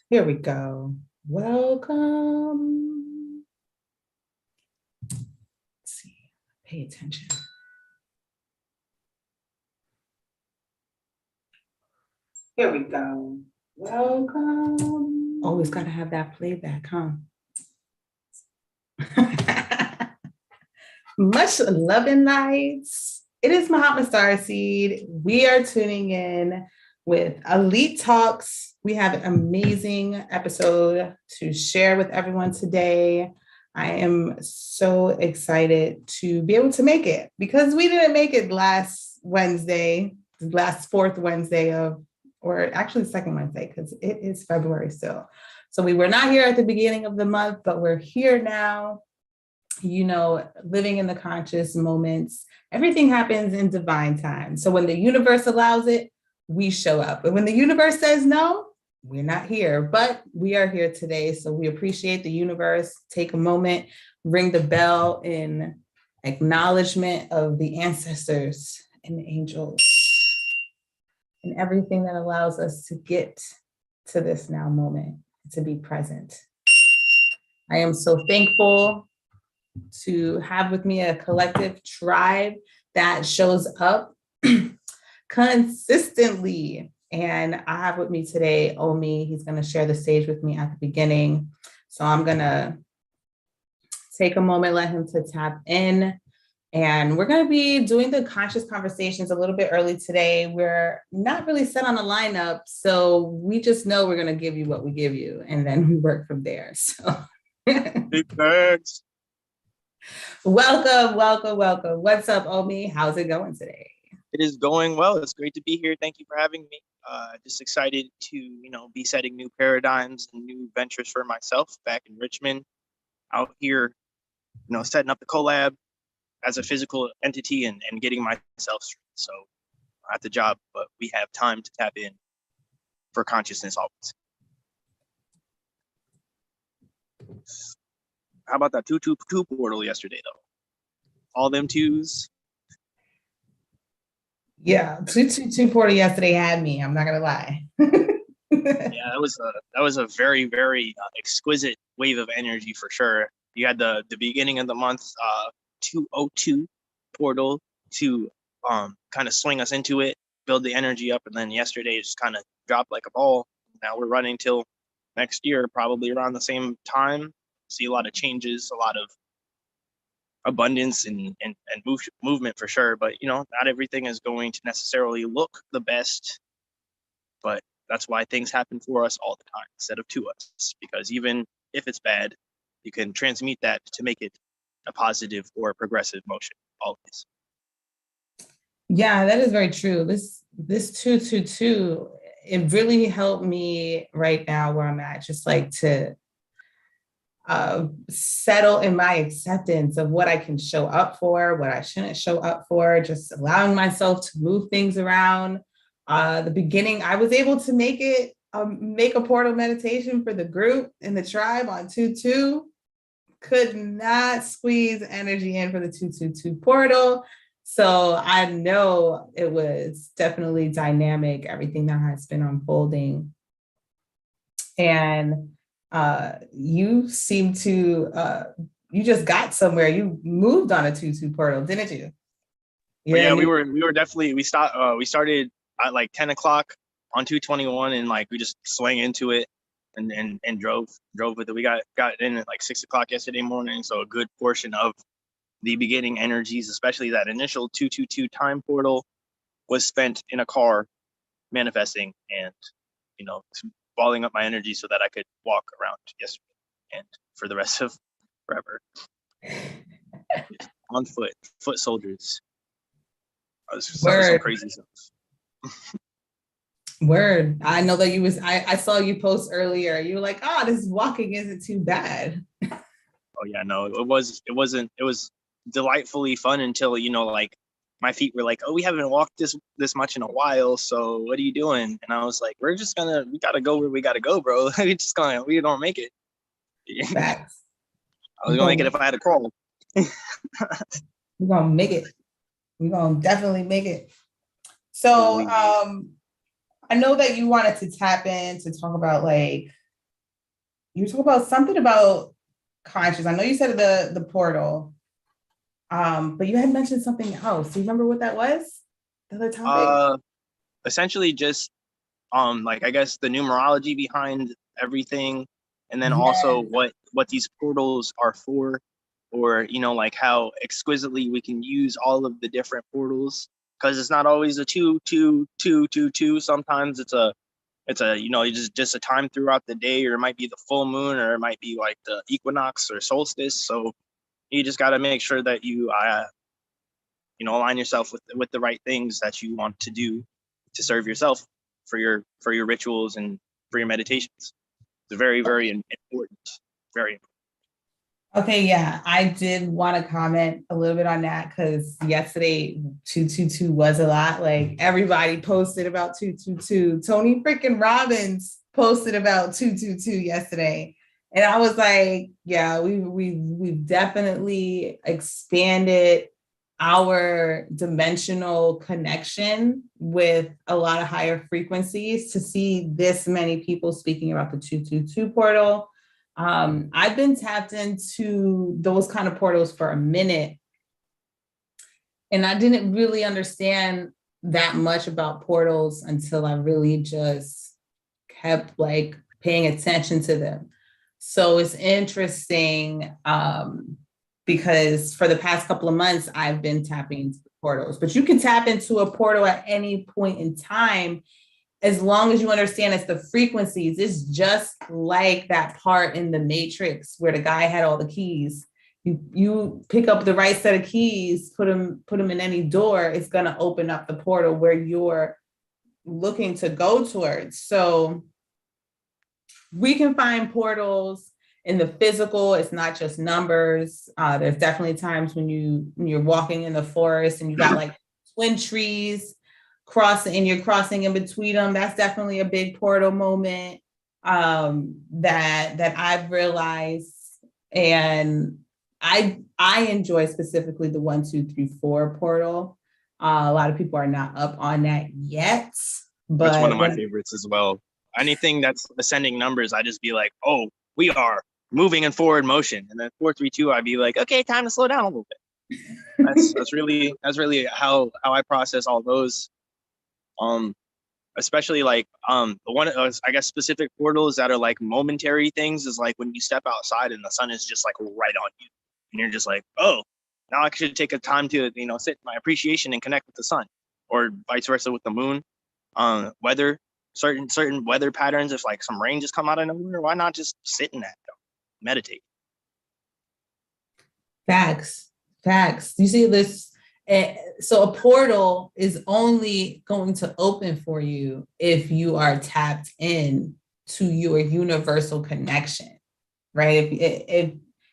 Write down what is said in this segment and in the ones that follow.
Here we go. Welcome. Let's see. Pay attention. Here we go. Welcome. Always got to have that playback, huh? Much love and lights. It is Mahatma Starseed. We are tuning in with Elite Talks. We have an amazing episode to share with everyone today. I am so excited to be able to make it because we didn't make it last fourth Wednesday or actually second Wednesday, because it is February still. So we were not here at the beginning of the month, but we're here now. You know, living in the conscious moments, everything happens in divine time. So when the universe allows it, we show up. And when the universe says no, we're not here, but we are here today. So we appreciate the universe. Take a moment, ring the bell in acknowledgement of the ancestors and the angels and everything that allows us to get to this now moment, to be present. I am so thankful to have with me a collective tribe that shows up consistently. And I have with me today, Omi. He's going to share the stage with me at the beginning. So I'm going to take a moment, let him to tap in. And we're going to be doing the conscious conversations a little bit early today. We're not really set on a lineup. So we just know we're going to give you what we give you. And then we work from there. So big thanks. Welcome. What's up, Omi? How's it going today? It is going well. It's great to be here. Thank you for having me. Just excited to, be setting new paradigms and new ventures for myself back in Richmond, out here, setting up the collab as a physical entity and getting myself straight. So at the job, but we have time to tap in for consciousness always. How about that 222 portal yesterday, though? All them twos. Yeah, 222 portal yesterday had me. I'm not gonna lie. Yeah, that was a very, very exquisite wave of energy for sure. You had the beginning of the month 202 portal to kind of swing us into it, build the energy up, and then yesterday it just kind of dropped like a ball. Now we're running till next year, probably around the same time. See a lot of changes, a lot of abundance and movement for sure. But not everything is going to necessarily look the best. But that's why things happen for us all the time instead of to us. Because even if it's bad, you can transmute that to make it a positive or a progressive motion always. Yeah, that is very true. This 222, it really helped me right now where I'm at, just like to settle in my acceptance of what I can show up for, what I shouldn't show up for, just allowing myself to move things around. The beginning, I was able to make a portal meditation for the group in the tribe on 2-2. Could not squeeze energy in for the 222 portal. So I know it was definitely dynamic, everything that has been unfolding. And you seem to, you just got somewhere. You moved on a 2-2 portal, didn't you? Yeah, we were definitely, we started at like 10 o'clock on 221 and like we just swang into it and drove with it. We got in at like 6 o'clock yesterday morning. So a good portion of the beginning energies, especially that initial 222 time portal, was spent in a car manifesting and, balling up my energy so that I could walk around yesterday and for the rest of forever. On foot soldiers. Some crazy stuff. Word. I know that I saw you post earlier. You were like, this walking isn't too bad. Oh yeah, no, it was delightfully fun until, like my feet were like, oh, we haven't walked this much in a while. So what are you doing? And I was like, we gotta go where we gotta go, bro. We don't make it. Facts. I was gonna make it if I had to crawl. We're gonna make it. We're gonna definitely make it. So I know that you wanted to tap in to talk about like you talk about something about conscious. I know you said the portal, but you had mentioned something else. Do you remember what that was? The other topic? Essentially just like I guess the numerology behind everything, and then also Yeah. what these portals are for, or like how exquisitely we can use all of the different portals, because it's not always a two two two two two. Sometimes it's a just a time throughout the day, or it might be the full moon, or it might be like the equinox or solstice. So you just got to make sure that you align yourself with the right things that you want to do to serve yourself for your rituals and for your meditations. It's very, very important. Very important. Okay, yeah, I did want to comment a little bit on that because yesterday 222 was a lot. Like everybody posted about 222. Tony freaking Robbins posted about 222 yesterday. And I was like, yeah, we've definitely expanded our dimensional connection with a lot of higher frequencies to see this many people speaking about the 222 portal. I've been tapped into those kind of portals for a minute, and I didn't really understand that much about portals until I really just kept like paying attention to them. So it's interesting because for the past couple of months, I've been tapping into the portals, but you can tap into a portal at any point in time as long as you understand it's the frequencies. It's just like that part in the Matrix where the guy had all the keys. You pick up the right set of keys, put them in any door, it's going to open up the portal where you're looking to go towards. So we can find portals in the physical. It's not just numbers. There's definitely times when you're walking in the forest and you got like twin trees crossing and you're crossing in between them. That's definitely a big portal moment that I've realized. And I enjoy specifically the 1, 2, 3, 4 portal. A lot of people are not up on that yet, but that's one of my favorites as well. Anything that's ascending numbers, I just be like, oh, we are moving in forward motion. And then 4, 3, 2, I'd be like, okay, time to slow down a little bit. That's really how I process all those. Especially like the one I guess specific portals that are like momentary things is like when you step outside and the sun is just like right on you, and you're just like, oh, now I should take a time to sit my appreciation and connect with the sun, or vice versa with the moon. Weather, certain weather patterns, if like some rain just come out of nowhere, why not just sit in that, meditate? Facts. You see this. So a portal is only going to open for you if you are tapped in to your universal connection, right?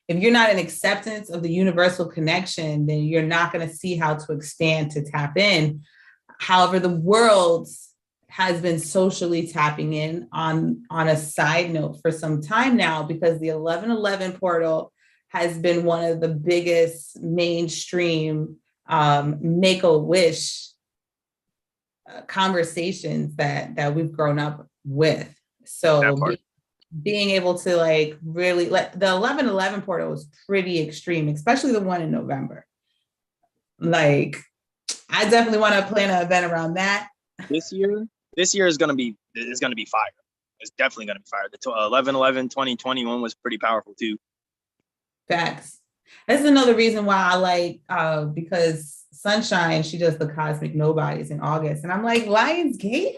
If you're not in acceptance of the universal connection, then you're not going to see how to expand to tap in. However, the world has been socially tapping in on a side note for some time now, because the 1111 portal has been one of the biggest mainstream make-a-wish conversations that we've grown up with. So being able to like really let the 1111 portal was pretty extreme, especially the one in November. Like, I definitely want to plan an event around that. This year is gonna be fire. It's definitely gonna be fire. The 11/11 2021 was pretty powerful too. Facts. That's another reason why I like because Sunshine, she does the Cosmic Nobodies in August, and I'm like, Lionsgate,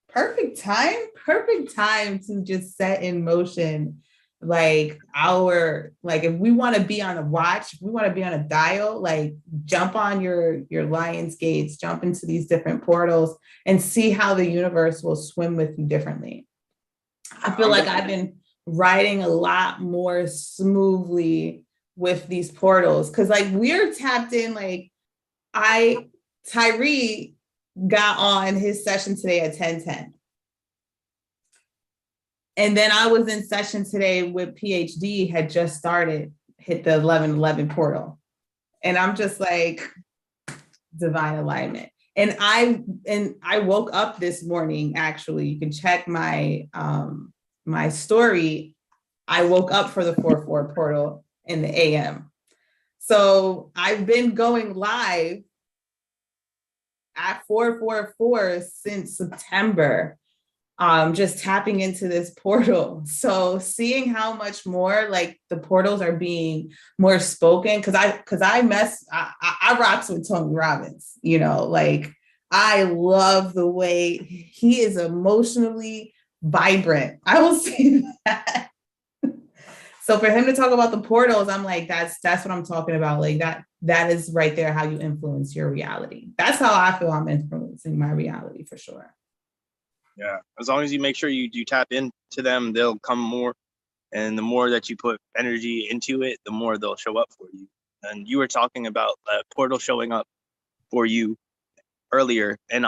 perfect time to just set in motion like if we want to be on a watch, if we want to be on a dial, like jump on your Lions gates, jump into these different portals and see how the universe will swim with you differently. I feel like I've been riding a lot more smoothly with these portals because like we're tapped in. Like Tyree got on his session today at 10:10. And then I was in session today with PhD, had just started, hit the 1111 portal. And I'm just like, divine alignment. And I woke up this morning, actually, you can check my my story. I woke up for the 4-4 portal in the AM. So I've been going live at 444 since September, just tapping into this portal. So seeing how much more like the portals are being more spoken, because I rocks with Tony Robbins, you know, like I love the way he is emotionally vibrant. I will say that. So for him to talk about the portals, I'm like, that's what I'm talking about. Like that is right there how you influence your reality. That's how I feel I'm influencing my reality for sure. Yeah, as long as you make sure you tap into them, they'll come more. And the more that you put energy into it, the more they'll show up for you. And you were talking about a portal showing up for you earlier, and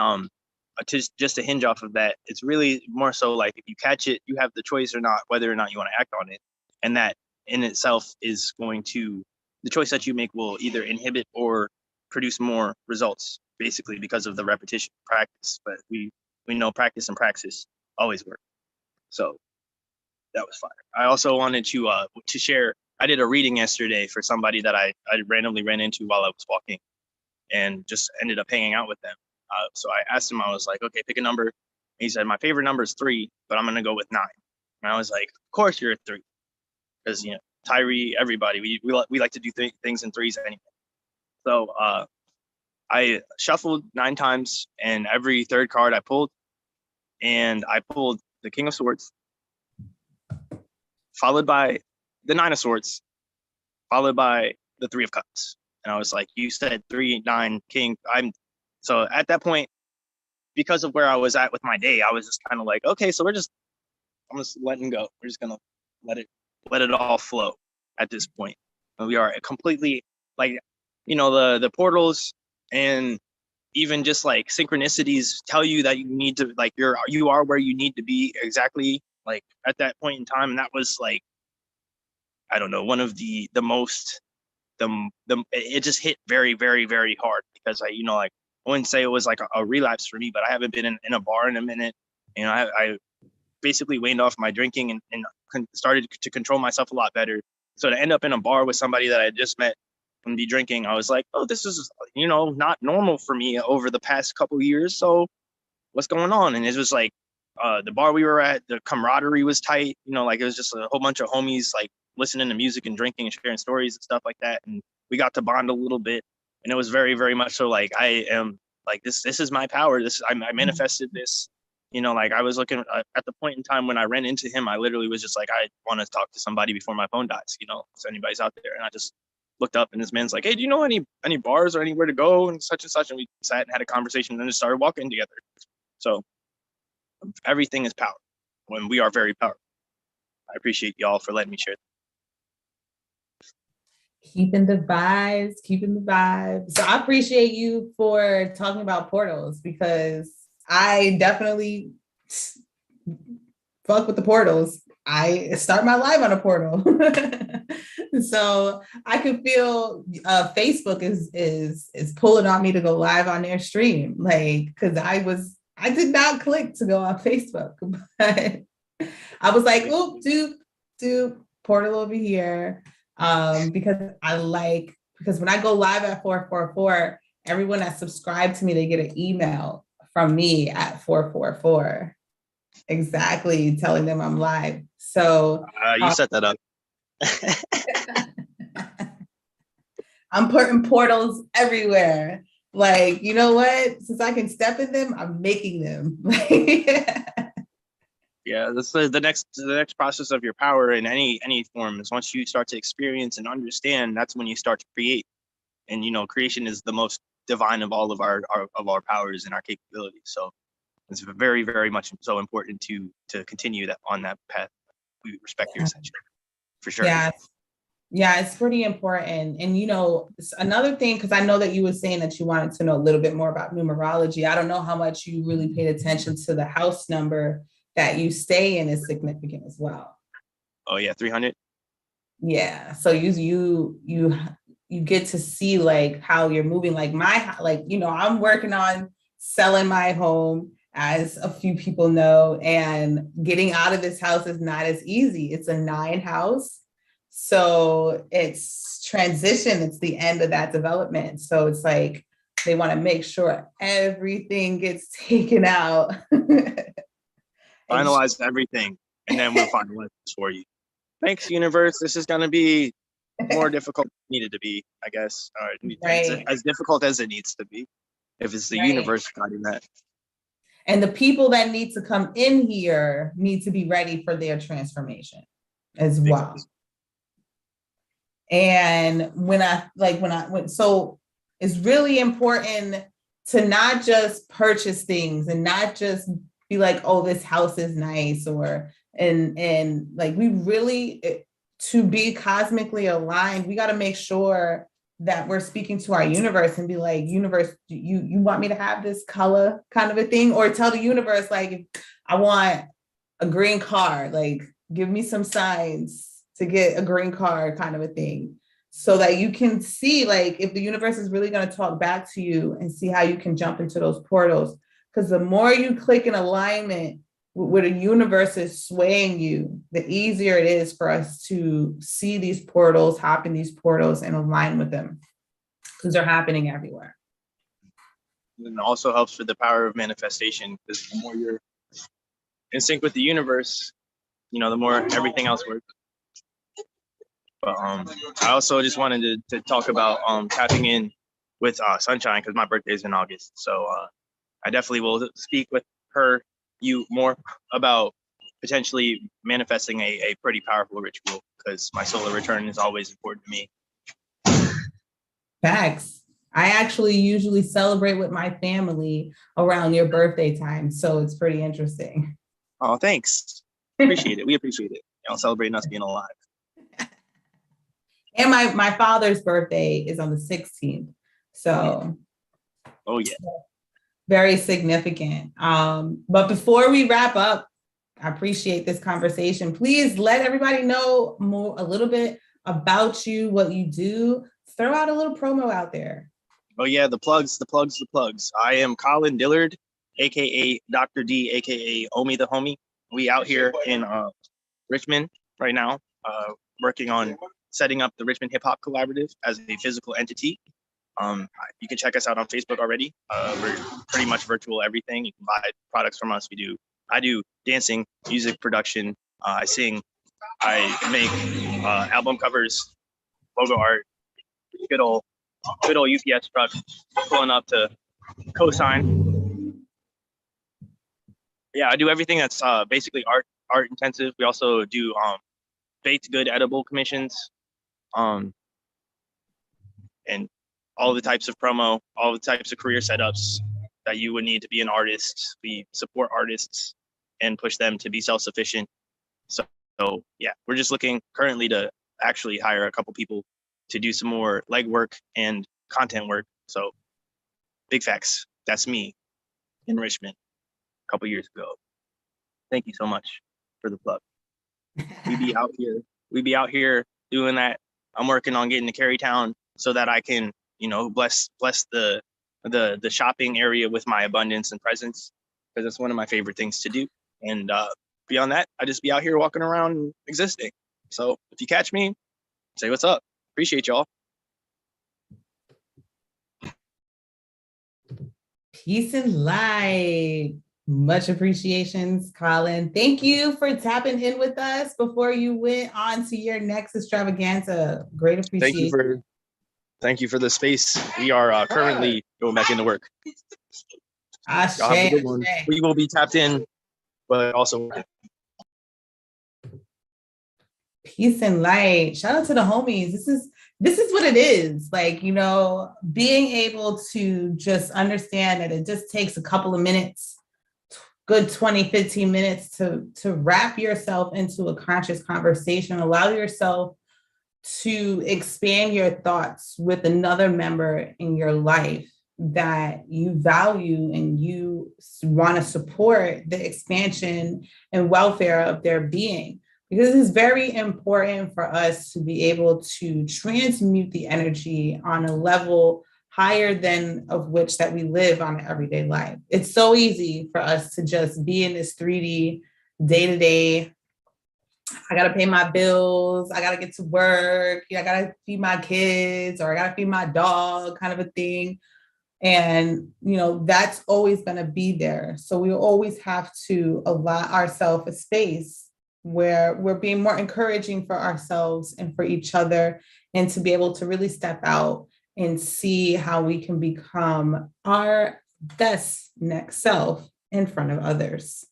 just to hinge off of that, it's really more so like if you catch it, you have the choice or not whether or not you want to act on it, and that in itself is going to, the choice that you make will either inhibit or produce more results, basically because of the repetition practice. But we know practice and praxis always work. So that was fire. I also wanted to share. I did a reading yesterday for somebody that I randomly ran into while I was walking, and just ended up hanging out with them. So I asked him, I was like, okay, pick a number. And he said, my favorite number is 3, but I'm going to go with 9. And I was like, of course you're a 3. Because, you know, Tyree, everybody, we like to do things in 3s anyway. So I shuffled 9 times, and every third card I pulled, and I pulled the King of Swords, followed by the 9 of Swords, followed by the 3 of Cups. And I was like, you said 3, 9, King. So at that point, because of where I was at with my day, I was just kind of like, okay, so I'm just letting go. We're just gonna let it all flow at this point. And we are completely like, you know, the portals and even just like synchronicities tell you that you need to, like, you are where you need to be exactly like at that point in time. And that was like, I don't know, one of the most, it just hit very, very, very hard because I, you know, like, I wouldn't say it was like a relapse for me, but I haven't been in a bar in a minute. You know, I basically waned off my drinking and started to control myself a lot better. So to end up in a bar with somebody that I just met and be drinking, I was like, oh, this is, you know, not normal for me over the past couple of years. So what's going on? And it was like, the bar we were at, the camaraderie was tight. You know, like it was just a whole bunch of homies like listening to music and drinking and sharing stories and stuff like that. And we got to bond a little bit. And it was very, very much so like, I am like, this is my power. I manifested this, you know, like I was looking at the point in time when I ran into him, I literally was just like, I want to talk to somebody before my phone dies, you know, if anybody's out there. And I just looked up and this man's like, hey, do you know any bars or anywhere to go and such? And we sat and had a conversation and then just started walking together. So everything is power when we are very powerful. I appreciate y'all for letting me share. Keeping the vibes. So I appreciate you for talking about portals because I definitely fuck with the portals. I start my live on a portal. So I can feel Facebook is pulling on me to go live on their stream. Like, cause I did not click to go on Facebook, but I was like, oh, do portal over here. Because when I go live at 444, everyone that's subscribed to me, they get an email from me at 444, exactly telling them I'm live. So you set that up. I'm putting portals everywhere. Like, you know what? Since I can step in them, I'm making them. Yeah, that's the next process of your power in any form is once you start to experience and understand, that's when you start to create. And you know, creation is the most divine of all of our powers and our capabilities. So it's very, very much so important to continue that on that path. We respect your ascension for sure. Yeah, it's pretty important. And you know, another thing, because I know that you were saying that you wanted to know a little bit more about numerology. I don't know how much you really paid attention to the house number that you stay in is significant as well. Oh yeah, 300. Yeah, so you get to see like how you're moving. Like you know, I'm working on selling my home as a few people know, and getting out of this house is not as easy. It's a 9 house. So it's transition. It's the end of that development. So it's like, they want to make sure everything gets taken out. Finalize everything, and then we'll find lessons for you. Thanks, universe. This is going to be more difficult than it needed to be, I guess. Right. As difficult as it needs to be, if it's the universe guiding that. And the people that need to come in here need to be ready for their transformation as well. And so it's really important to not just purchase things and not just be like, oh, this house is nice, and like, we really, to be cosmically aligned, we got to make sure that we're speaking to our universe and be like, universe, you want me to have this color kind of a thing? Or tell the universe, like, I want a green card, like, give me some signs to get a green card kind of a thing, so that you can see, like, if the universe is really going to talk back to you, and see how you can jump into those portals. Because the more you click in alignment where the universe is swaying you, the easier it is for us to see these portals, hop in these portals, and align with them, because they're happening everywhere. And it also helps for the power of manifestation, because the more you're in sync with the universe, the more everything else works. But I also just wanted to talk about tapping in with Sunshine, because my birthday is in August. So I definitely will speak with you more about potentially manifesting a pretty powerful ritual, because my solar return is always important to me. Facts. I actually usually celebrate with my family around your birthday time, so it's pretty interesting. Oh, thanks. Appreciate it. We appreciate it. Celebrating us being alive. And my father's birthday is on the 16th. So. Oh, yeah. Very significant. But before we wrap up, I appreciate this conversation. Please let everybody know a little bit about you, what you do. Throw out a little promo out there. Oh yeah, the plugs. I am Colin Dillard, aka Dr. D, aka Omi the Homie. We out here in Richmond right now, working on setting up the Richmond Hip Hop Collaborative as a physical entity. You can check us out on Facebook already. We're pretty much virtual everything. You can buy products from us. I do dancing, music production. I sing. I make album covers, logo art. Good old UPS truck pulling up to co-sign. Yeah, I do everything that's basically art intensive. We also do baked good edible commissions, and all the types of promo, all the types of career setups that you would need to be an artist. We support artists and push them to be self-sufficient. So yeah, we're just looking currently to actually hire a couple people to do some more legwork and content work. So big facts. That's me in Richmond a couple years ago. Thank you so much for the plug. We be out here doing that. I'm working on getting to Carytown so that I can, bless the shopping area with my abundance and presence, because that's one of my favorite things to do. And beyond that, I just be out here walking around and existing. So if you catch me, say what's up. Appreciate y'all. Peace and light. Much appreciations, Colin. Thank you for tapping in with us before you went on to your next extravaganza. Great appreciation. Thank you for the space. We are currently going back into work. Ashe. We will be tapped in, but also peace and light. Shout out to the homies. This is what it is. Like, being able to just understand that it just takes a couple of minutes, good 20, 15 minutes to wrap yourself into a conscious conversation, allow yourself to expand your thoughts with another member in your life that you value and you want to support the expansion and welfare of their being. Because it's very important for us to be able to transmute the energy on a level higher than of which that we live on an everyday life. It's so easy for us to just be in this 3D day-to-day. I gotta pay my bills, I gotta get to work, I gotta feed my kids, or I gotta feed my dog, kind of a thing. And, that's always going to be there. So we always have to allow ourselves a space where we're being more encouraging for ourselves and for each other, and to be able to really step out and see how we can become our best next self in front of others.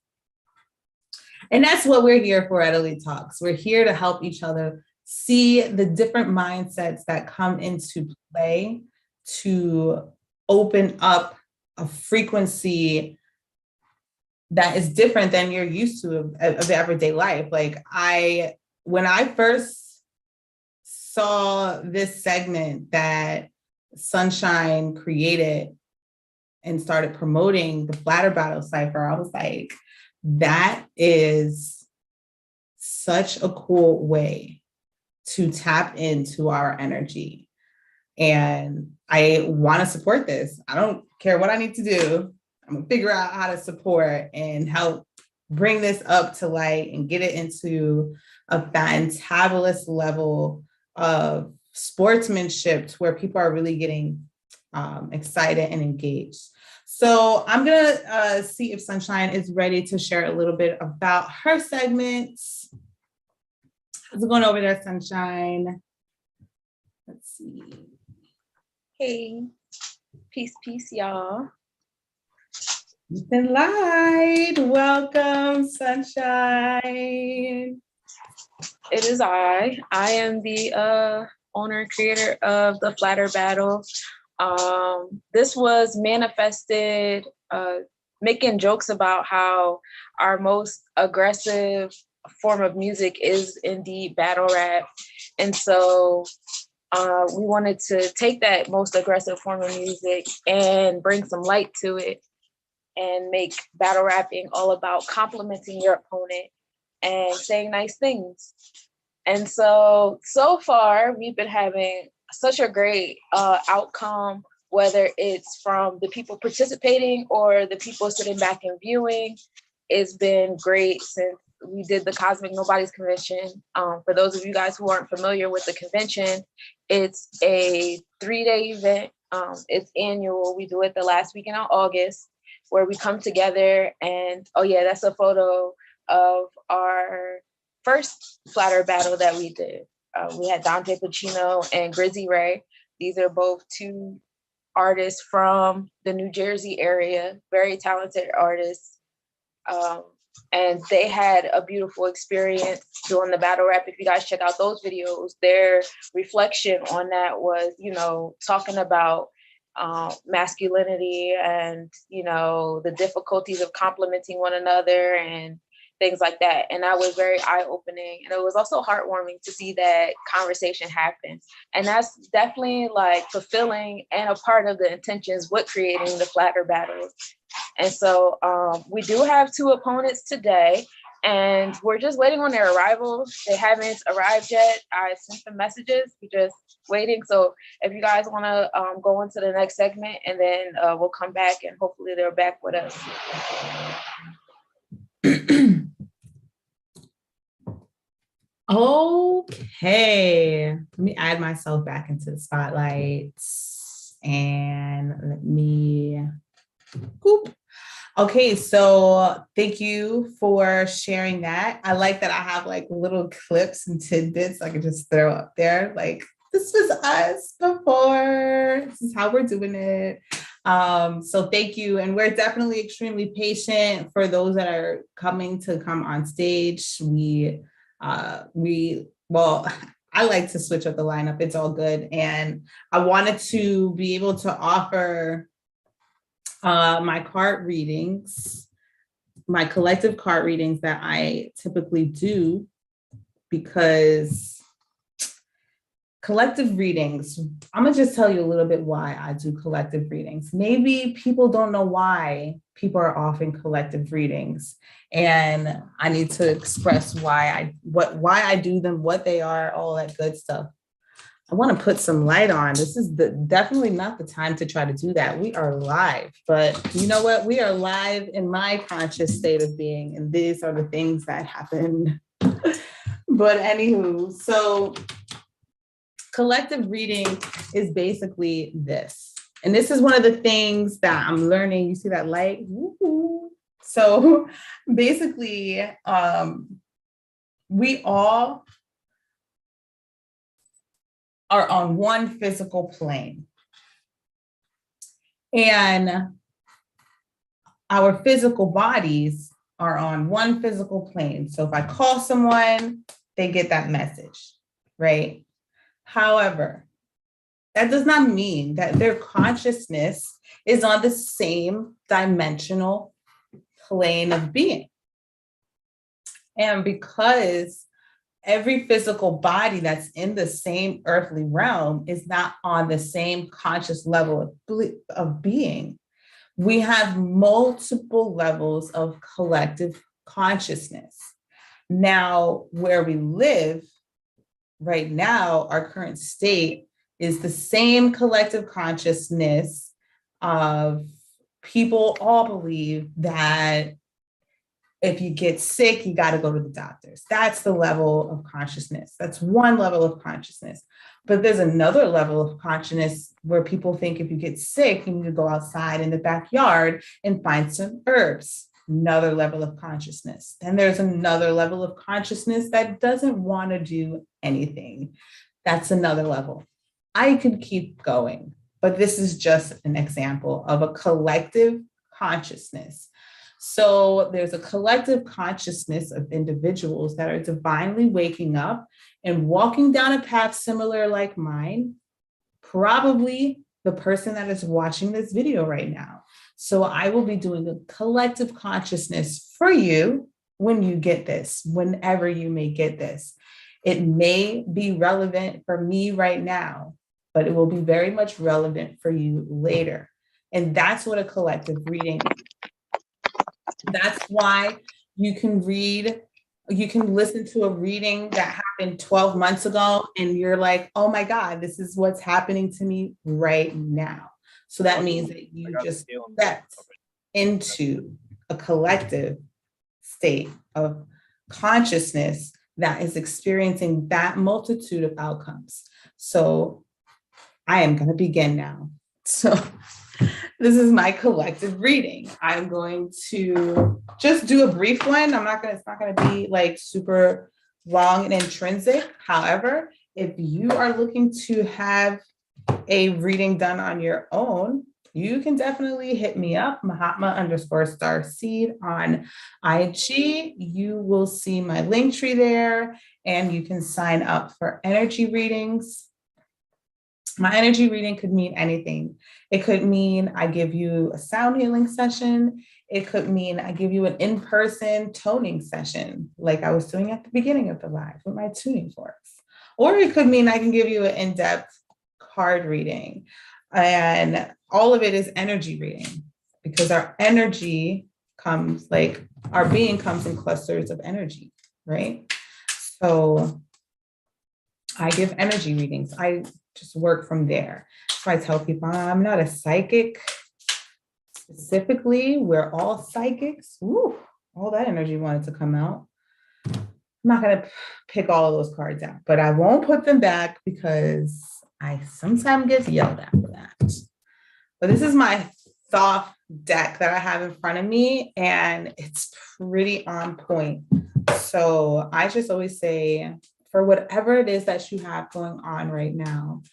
And that's what we're here for at Elite Talks. We're here to help each other see the different mindsets that come into play to open up a frequency that is different than you're used to of everyday life. Like when I first saw this segment that Sunshine created and started promoting the Flatter Battle Cypher, I was like, that is such a cool way to tap into our energy. And I want to support this. I don't care what I need to do. I'm gonna figure out how to support and help bring this up to light and get it into a fantabulous level of sportsmanship to where people are really getting excited and engaged. So I'm gonna see if Sunshine is ready to share a little bit about her segments. How's it going over there, Sunshine? Let's see. Hey, peace, y'all. Peace and light. Welcome, Sunshine. It is I. I am the owner and creator of the Flatter Battle. This was manifested making jokes about how our most aggressive form of music is indeed battle rap. And so we wanted to take that most aggressive form of music and bring some light to it and make battle rapping all about complimenting your opponent and saying nice things. And so far, we've been having such a great outcome, whether it's from the people participating or the people sitting back and viewing. It's been great since we did the Cosmic Nobodies Convention. For those of you guys who aren't familiar with the convention, it's a 3-day event. It's annual. We do it the last weekend of August, where we come together and, oh yeah, that's a photo of our first Flatter battle that we did. We had Dante Pacino and Grizzy Ray. These are both two artists from the New Jersey area, very talented artists. And they had a beautiful experience doing the battle rap. If you guys check out those videos, their reflection on that was, talking about masculinity and, the difficulties of complimenting one another and things like that. And that was very eye-opening. And it was also heartwarming to see that conversation happen. And that's definitely like fulfilling and a part of the intentions with creating the Flatter battles. And so we do have 2 opponents today, and we're just waiting on their arrival. They haven't arrived yet. I sent them messages. We're just waiting. So if you guys want to go into the next segment, and then we'll come back and hopefully they're back with us. Okay, let me add myself back into the spotlight and let me whoop. Okay, so thank you for sharing that. I like that I have like little clips and tidbits I can just throw up there. Like, this was us before. This is how we're doing it. So thank you. And we're definitely extremely patient for those that are come on stage. Well, I like to switch up the lineup. It's all good. And I wanted to be able to offer my card readings, my collective card readings that I typically do, because collective readings, I'm gonna just tell you a little bit why I do collective readings. Maybe people don't know why people are offering collective readings, and I need to express why I do them, what they are, all that good stuff. I want to put some light on. This is definitely not the time to try to do that. We are live, but you know what? We are live in my conscious state of being, and these are the things that happen. But anywho, so collective reading is basically this. And this is one of the things that I'm learning. You see that light? Woo-hoo. So basically, we all are on one physical plane. And our physical bodies are on one physical plane. So if I call someone, they get that message, right? However, that does not mean that their consciousness is on the same dimensional plane of being. And because every physical body that's in the same earthly realm is not on the same conscious level of being, we have multiple levels of collective consciousness. Now, where we live right now, our current state is the same collective consciousness of people all believe that if you get sick, you got to go to the doctors. That's the level of consciousness. That's one level of consciousness. But there's another level of consciousness where people think if you get sick, you need to go outside in the backyard and find some herbs. Another level of consciousness. Then there's another level of consciousness that doesn't want to do anything. That's another level. I could keep going, but this is just an example of a collective consciousness. So there's a collective consciousness of individuals that are divinely waking up and walking down a path similar like mine, probably the person that is watching this video right now. So I will be doing a collective consciousness for you when you get this, whenever you may get this. It may be relevant for me right now, but it will be very much relevant for you later. And that's what a collective reading is. That's why you can listen to a reading that happened 12 months ago and you're like, oh my God, this is what's happening to me right now. So that means that you just stepped into a collective state of consciousness that is experiencing that multitude of outcomes. So I am going to begin now. So this is my collective reading. I'm going to just do a brief one. It's not going to be like super long and intrinsic. However, if you are looking to have a reading done on your own, you can definitely hit me up, Mahatma_Starseed on IG. You will see my link tree there and you can sign up for energy readings. My energy reading could mean anything. It could mean I give you a sound healing session. It could mean I give you an in-person toning session, like I was doing at the beginning of the live with my tuning forks. Or it could mean I can give you an in-depth card reading. And all of it is energy reading because our energy comes, like our being comes in clusters of energy, right? So I give energy readings. I just work from there. So I tell people I'm not a psychic specifically. We're all psychics. Woo, all that energy wanted to come out. I'm not going to pick all of those cards out, but I won't put them back because I sometimes get yelled at for that. But this is my soft deck that I have in front of me, and it's pretty on point. So I just always say, for whatever it is that you have going on right now,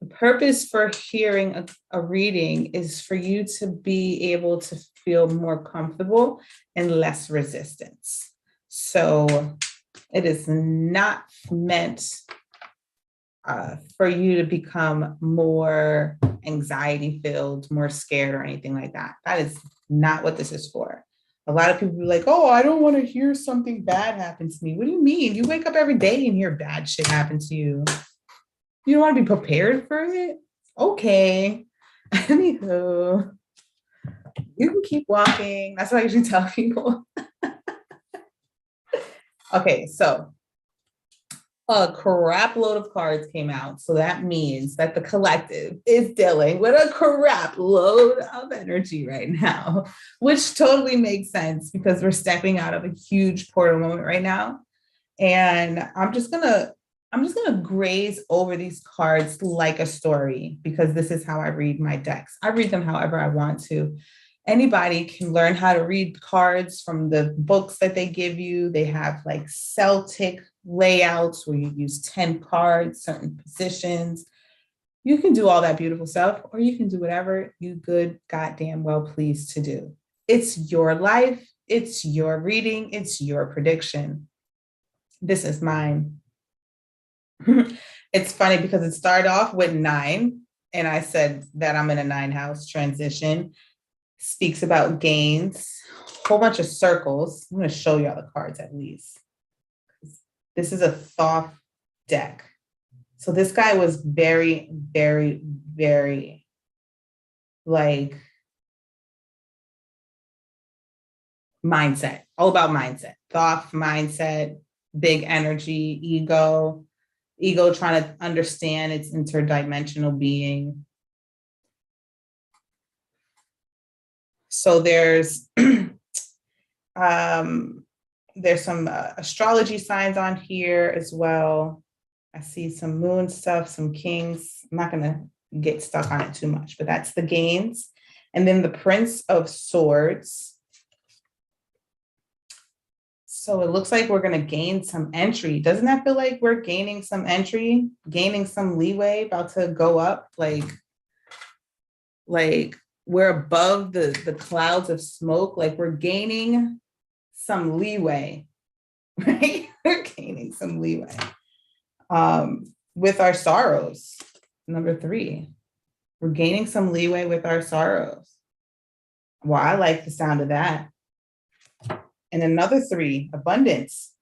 the purpose for hearing a reading is for you to be able to feel more comfortable and less resistance. So it is not meant for you to become more anxiety filled, more scared or anything like that. That is not what this is for. A lot of people are like, oh, I don't want to hear something bad happen to me. What do you mean? You wake up every day and hear bad shit happen to you. You don't want to be prepared for it? Okay. Anywho, you can keep walking. That's what I usually tell people. Okay, so a crap load of cards came out. So that means that the collective is dealing with a crap load of energy right now, which totally makes sense because we're stepping out of a huge portal moment right now. And I'm just gonna graze over these cards like a story because this is how I read my decks. I read them however I want to. Anybody can learn how to read cards from the books that they give you. They have like Celtic layouts where you use 10 cards, certain positions. You can do all that beautiful stuff, or you can do whatever you good goddamn well please to do. It's your life, it's your reading, it's your prediction. This is mine. It's funny because it started off with 9, and I said that I'm in a 9 house transition. Speaks about gains, a whole bunch of circles. I'm going to show y'all the cards at least. This is a Thoth deck. So this guy was very, very, very like mindset, all about mindset. Thoth mindset, big energy, ego trying to understand its interdimensional being. So there's some astrology signs on here as well. I see some moon stuff, some kings. I'm not going to get stuck on it too much, but that's the gains. And then the Prince of Swords. So it looks like we're going to gain some entry. Doesn't that feel like we're gaining some entry, gaining some leeway, about to go up? Like we're above the clouds of smoke, like we're gaining some leeway, right? We're gaining some leeway with our sorrows. Number 3, we're gaining some leeway with our sorrows. Well, I like the sound of that. And another 3, abundance.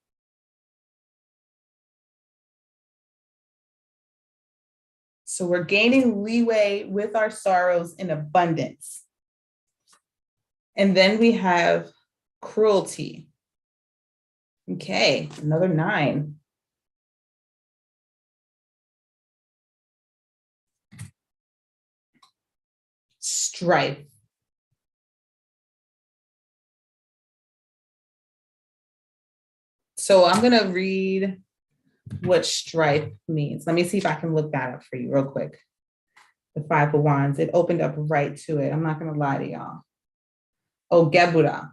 So we're gaining leeway with our sorrows in abundance. And then we have cruelty. Okay, another 9. Strife. So I'm going to read what strife means. Let me see if I can look that up for you real quick. The 5 of Wands, it opened up right to it. I'm not going to lie to y'all. Oh, Gebura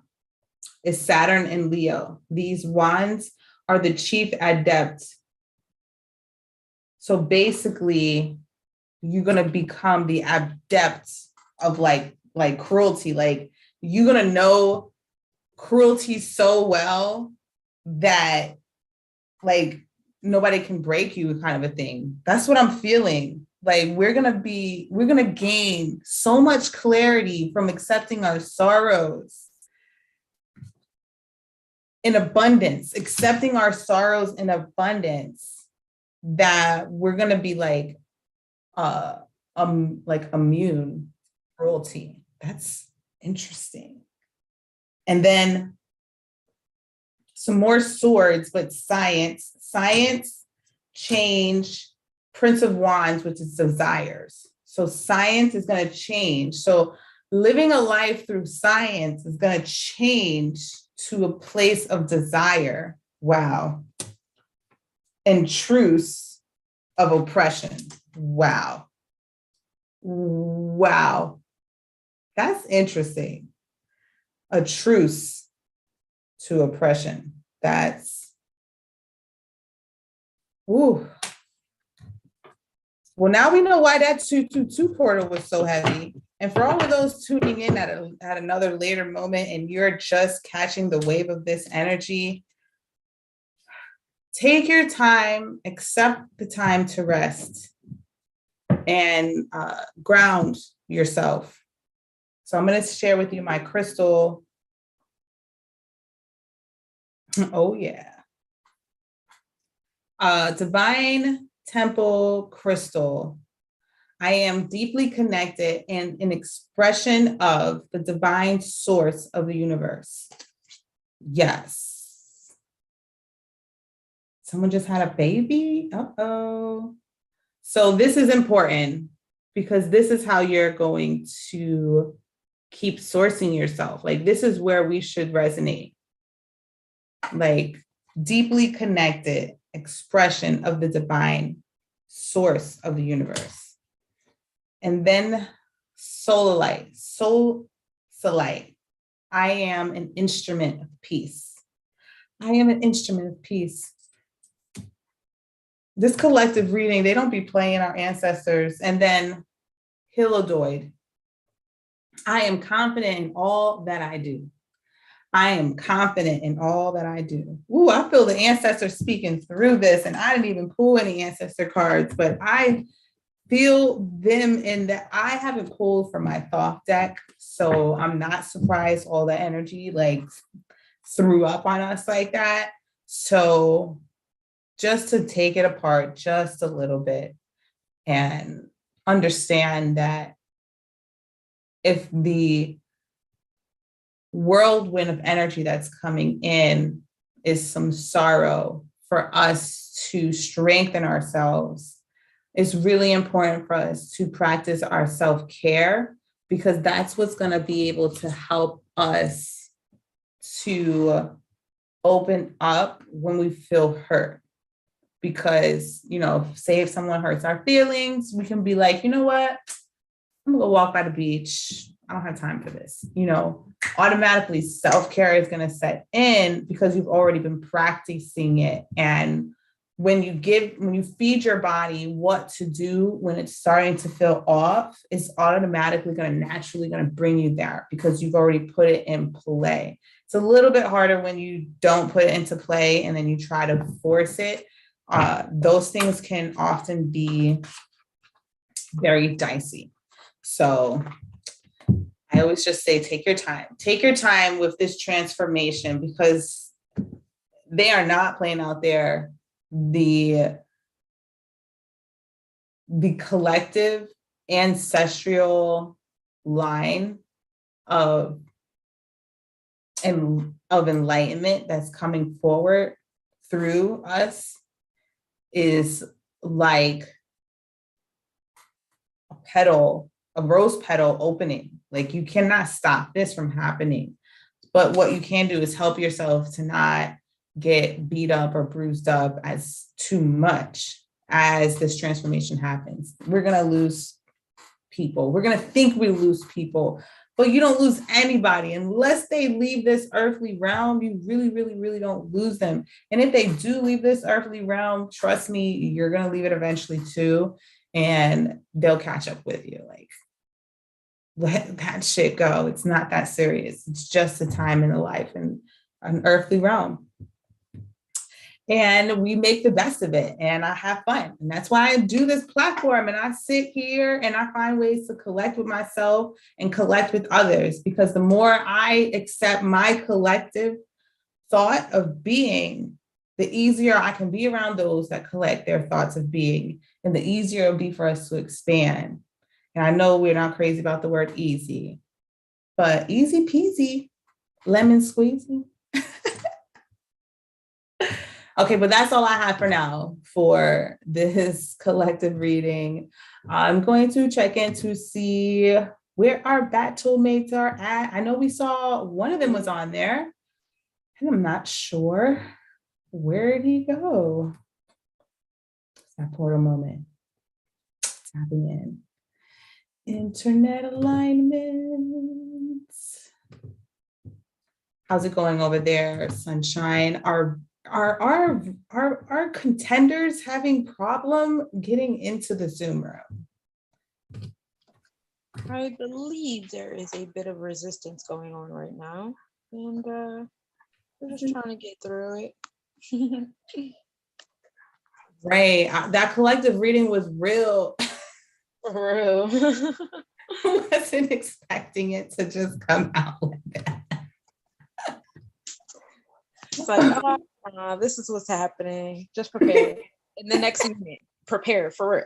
is Saturn and Leo. These wands are the chief adept. So basically, you're going to become the adept of like cruelty. Like you're going to know cruelty so well that like nobody can break you, kind of a thing. That's what I'm feeling. Like we're going to gain so much clarity from accepting our sorrows in abundance, accepting our sorrows in abundance, that we're going to be like immune cruelty. That's interesting. And then some more swords, but science, change, Prince of Wands, which is desires. So science is going to change. So living a life through science is going to change to a place of desire. Wow. And truce of oppression. Wow. That's interesting. A truce to oppression. That's, ooh. Well, now we know why that 222 portal was so heavy. And for all of those tuning in at another later moment and you're just catching the wave of this energy, take your time, accept the time to rest and ground yourself. So I'm going to share with you my crystal. Oh, yeah. Divine Temple crystal. I am deeply connected and an expression of the divine source of the universe. Yes. Someone just had a baby. Uh-oh. So this is important because this is how you're going to keep sourcing yourself. Like, this is where we should resonate. Like, deeply connected expression of the divine source of the universe. And then soulite. I am an instrument of peace. I am an instrument of peace. This collective reading, they don't be playing our ancestors. And then Hilodoid. I am confident in all that I do. I am confident in all that I do. Ooh, I feel the ancestors speaking through this, and I didn't even pull any ancestor cards, but I feel them in that. I haven't pulled from my thought deck, so I'm not surprised all the energy like threw up on us like that. So just to take it apart just a little bit and understand that if the whirlwind of energy that's coming in is some sorrow, for us to strengthen ourselves, it's really important for us to practice our self-care, because that's what's going to be able to help us to open up when we feel hurt. Because, you know, say if someone hurts our feelings, we can be like, you know what? I'm gonna go walk by the beach. I don't have time for this. You know, automatically self-care is going to set in because you've already been practicing it. And when you feed your body what to do when it's starting to feel off, it's automatically naturally going to bring you there because you've already put it in play. It's a little bit harder when you don't put it into play and then you try to force it. Those things can often be very dicey. So I always just say, take your time with this transformation, because they are not playing out there. The collective ancestral line of enlightenment that's coming forward through us is like a rose petal opening. Like, you cannot stop this from happening. But what you can do is help yourself to not get beat up or bruised up as too much as this transformation happens. We're going to lose people. We're going to think we lose people, but you don't lose anybody unless they leave this earthly realm. You really, really, really don't lose them. And if they do leave this earthly realm, trust me, you're going to leave it eventually too. And they'll catch up with you. Like, let that shit go. It's not that serious. It's just a time in the life and an earthly realm. And we make the best of it, and I have fun. And that's why I do this platform, and I sit here and I find ways to collect with myself and collect with others, because the more I accept my collective thought of being, the easier I can be around those that collect their thoughts of being, and the easier it'll be for us to expand. And I know we're not crazy about the word easy, but easy peasy, lemon squeezy. Okay, but that's all I have for now for this collective reading. I'm going to check in to see where our battle mates are at. I know we saw one of them was on there, and I'm not sure where did he go. It's that portal moment. Tapping in. Internet alignments. How's it going over there, sunshine? Are contenders having problem getting into the Zoom room? I believe there is a bit of resistance going on right now, and we're just trying to get through it. Right, that collective reading was real. For real. I wasn't expecting it to just come out like that. It's like, this is what's happening. Just prepare. In the next minute, prepare for real.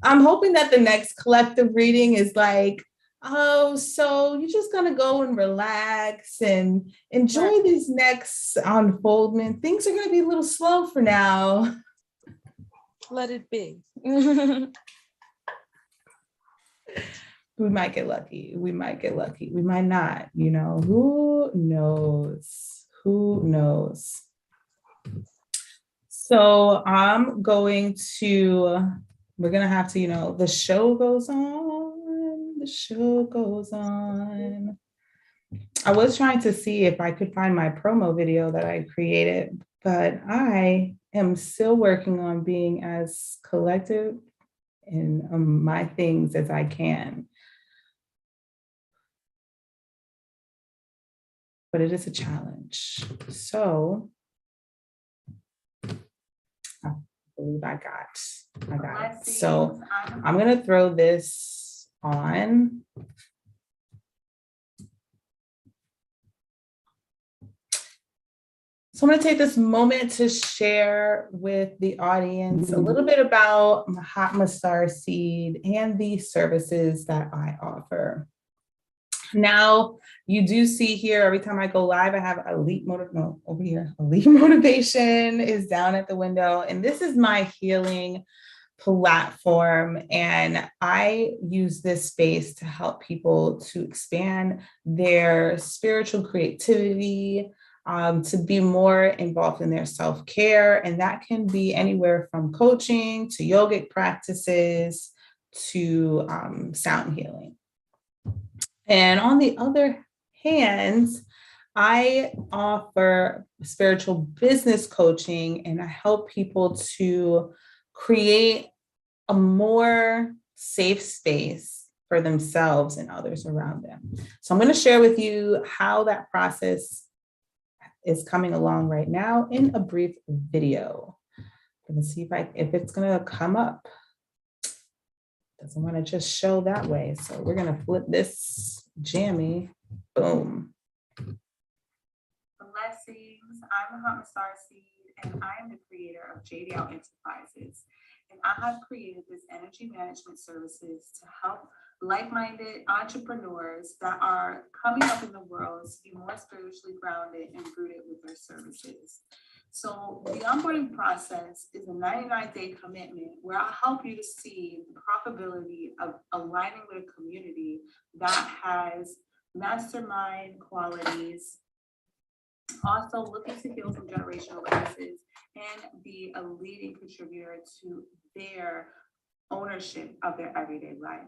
I'm hoping that the next collective reading is like Oh, so you're just gonna go and relax and enjoy this next unfoldment. Things are gonna be a little slow for now. Let it be. We might get lucky. We might get lucky. We might not, you know, who knows? Who knows? So we're going to have to, you know, the show goes on. The show goes on. I was trying to see if I could find my promo video that I created, but I am still working on being as collective in my things as I can. But it is a challenge. So I believe I got it. So I'm gonna throw this on. So I'm going to take this moment to share with the audience a little bit about Mahatma Starseed and the services that I offer. Now, you do see here, every time I go live, I have Elite Motivation is down at the window. And this is my healing platform. And I use this space to help people to expand their spiritual creativity, to be more involved in their self-care. And that can be anywhere from coaching to yogic practices to sound healing. And on the other hand, I offer spiritual business coaching, and I help people to create a more safe space for themselves and others around them. So I'm going to share with you how that process is coming along right now in a brief video. I'm going to see if it's going to come up. Doesn't want to just show that way. So we're going to flip this jammy. Boom. Blessings. I'm Mahatma Starseed, and I am the creator of JDL Enterprises. And I have created this energy management services to help like-minded entrepreneurs that are coming up in the world to be more spiritually grounded and rooted with their services. So the onboarding process is a 99-day commitment where I'll help you to see the probability of aligning with a community that has mastermind qualities, also looking to heal from generational curses and be a leading contributor to their ownership of their everyday life.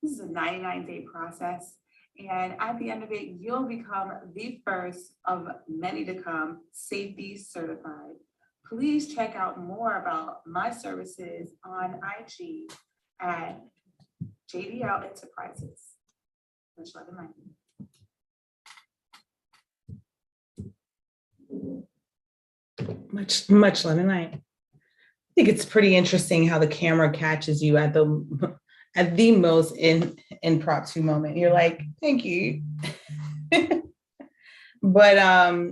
This is a 99-day process. And at the end of it, you'll become the first of many to come safety certified. Please check out more about my services on IG at JDL Enterprises. Much love and light. Much love and light. I think it's pretty interesting how the camera catches you at the most impromptu moment. You're like, thank you. But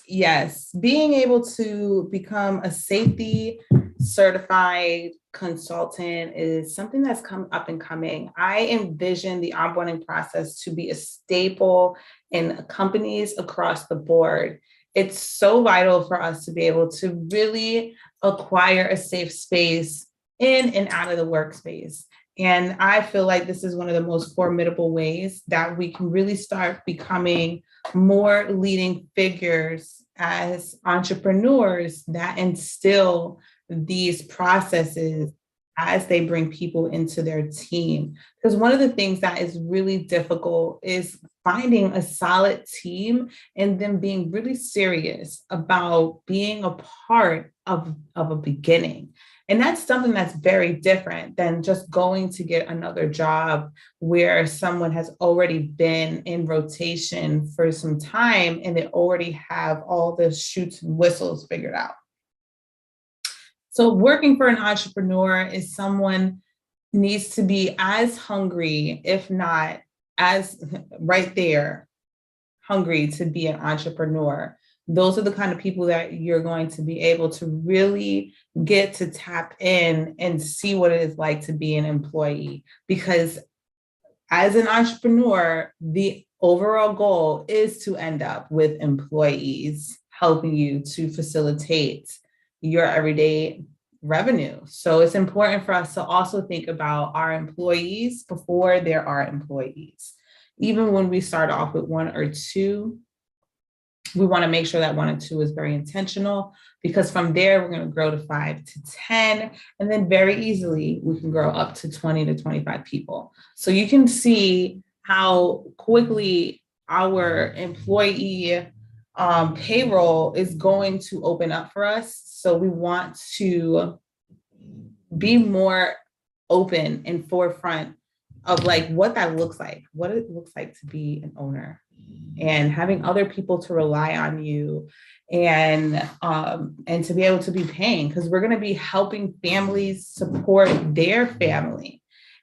yes, being able to become a safety certified consultant is something that's come up and coming. I envision the onboarding process to be a staple in companies across the board. It's so vital for us to be able to really acquire a safe space in and out of the workspace. And I feel like this is one of the most formidable ways that we can really start becoming more leading figures as entrepreneurs that instill these processes as they bring people into their team. Because one of the things that is really difficult is finding a solid team and them being really serious about being a part of a beginning. And that's something that's very different than just going to get another job where someone has already been in rotation for some time and they already have all the shoots and whistles figured out. So working for an entrepreneur is someone needs to be as hungry, if not as right there, hungry to be an entrepreneur. Those are the kind of people that you're going to be able to really get to tap in and see what it is like to be an employee. Because as an entrepreneur, the overall goal is to end up with employees helping you to facilitate your everyday revenue. So it's important for us to also think about our employees before there are employees. Even when we start off with 1 or 2, we want to make sure that 1 and 2 is very intentional, because from there, we're going to grow to 5 to 10. And then very easily, we can grow up to 20 to 25 people. So you can see how quickly our employee payroll is going to open up for us. So we want to be more open and forefront of like what that looks like, what it looks like to be an owner, and having other people to rely on you, and to be able to be paying, because we're going to be helping families support their family.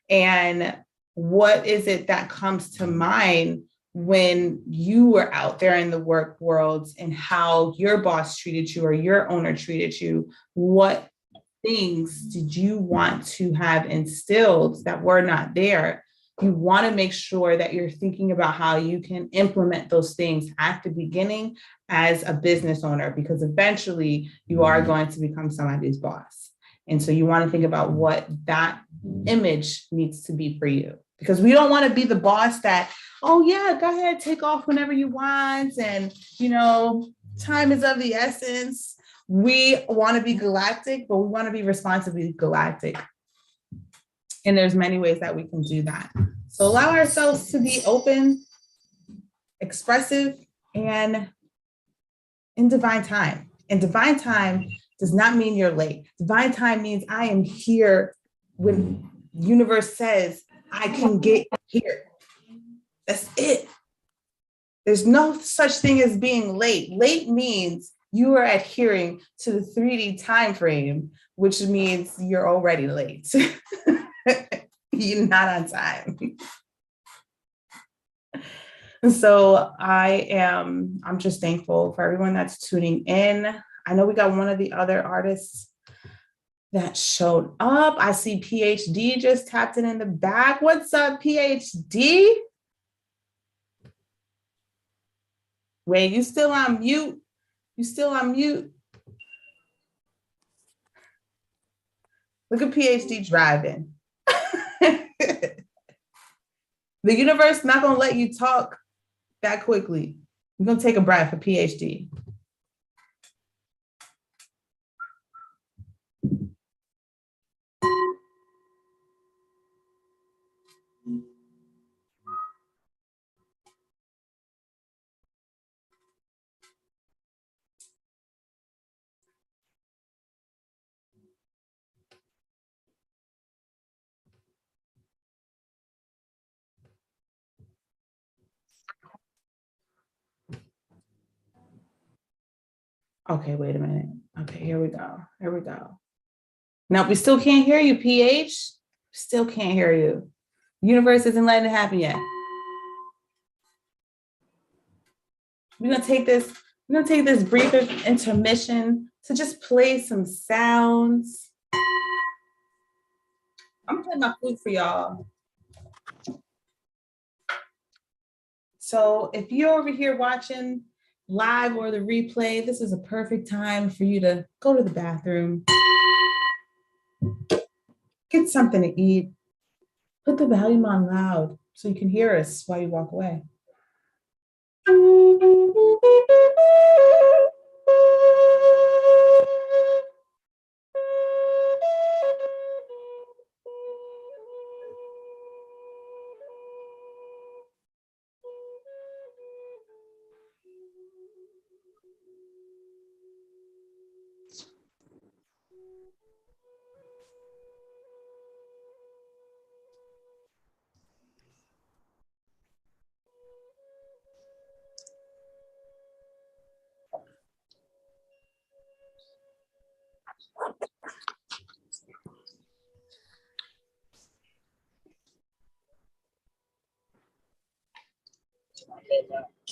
And what is it that comes to mind when you were out there in the work world and how your boss treated you or your owner treated you? What things did you want to have instilled that were not there? You want to make sure that you're thinking about how you can implement those things at the beginning as a business owner, because eventually you are going to become somebody's boss. And so you want to think about what that image needs to be for you, because we don't want to be the boss that, oh yeah, go ahead, take off whenever you want. And, time is of the essence. We want to be galactic, but we want to be responsibly galactic. And there's many ways that we can do that. So allow ourselves to be open, expressive, and in divine time. And divine time does not mean you're late. Divine time means I am here when the universe says I can get here. That's it. There's no such thing as being late. Late means you are adhering to the 3D time frame, which means you're already late. You're not on time. So I'm just thankful for everyone that's tuning in. I know we got one of the other artists that showed up. I see PhD just tapped in the back. What's up, PhD? Wait, you still on mute? You still on mute? Look at PhD driving. The universe not gonna let you talk that quickly. We're gonna take a breath for PhD. Okay, wait a minute. Okay, here we go. Here we go. No, we still can't hear you, PH. Still can't hear you. Universe isn't letting it happen yet. We're gonna take this brief intermission to just play some sounds. I'm gonna play my flute for y'all. So if you're over here watching live or the replay, this is a perfect time for you to go to the bathroom, get something to eat, put the volume on loud so you can hear us while you walk away.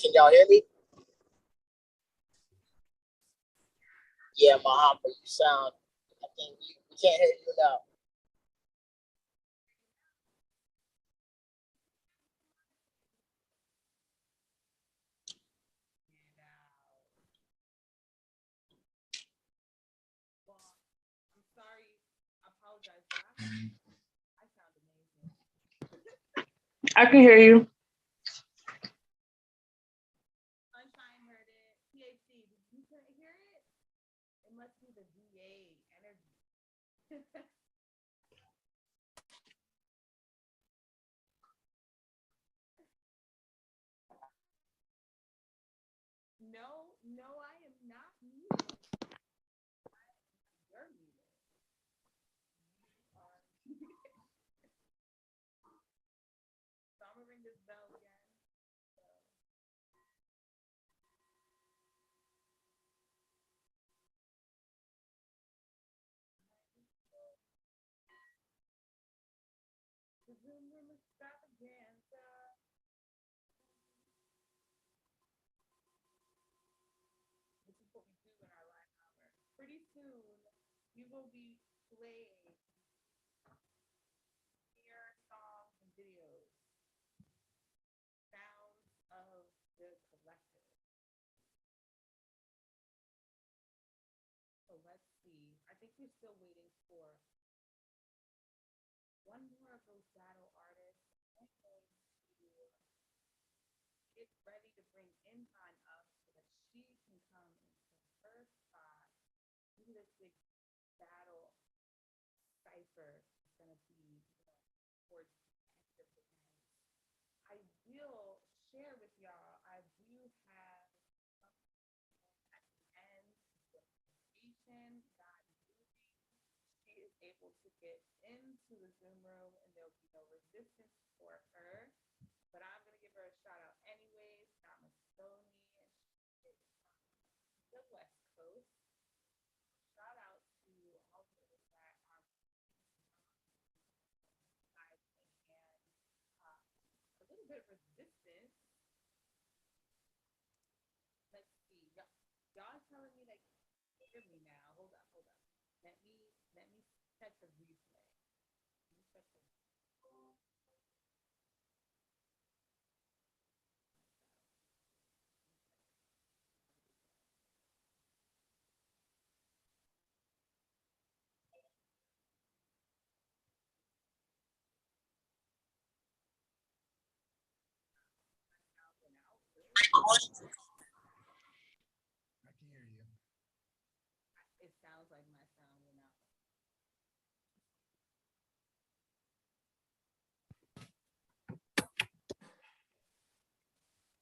Can y'all hear me? Yeah, Muhammad, you sound, I think we can't hear you now. I can hear you. Sunshine heard it. PhD, you couldn't hear it? It must be the VA energy. No, I am not muted. You're muted. So I'm gonna ring this bell again. The Zoom room extravaganza. This is what we do in our live hour. Pretty soon, we will be playing your songs and videos, sounds of the collective. So let's see. I think we're still waiting for one more of those battle artists. I'm going to get ready to bring Inhan up so that she can come into her spot. Do this big battle cipher. It's going to be towards the end of the night. I will share with y'all. I do have at the end the notification that she is able to get into the Zoom room and there'll be no resistance for her. But I'm going to give her a shout out anyways. Namasoni. She is from the West Coast. Shout out to all those that are and a little bit of resistance. Let's see. Y'all telling me like hear me now. Hold up. Let me set the replay. Let me set the I can hear you. It sounds like my sound went out.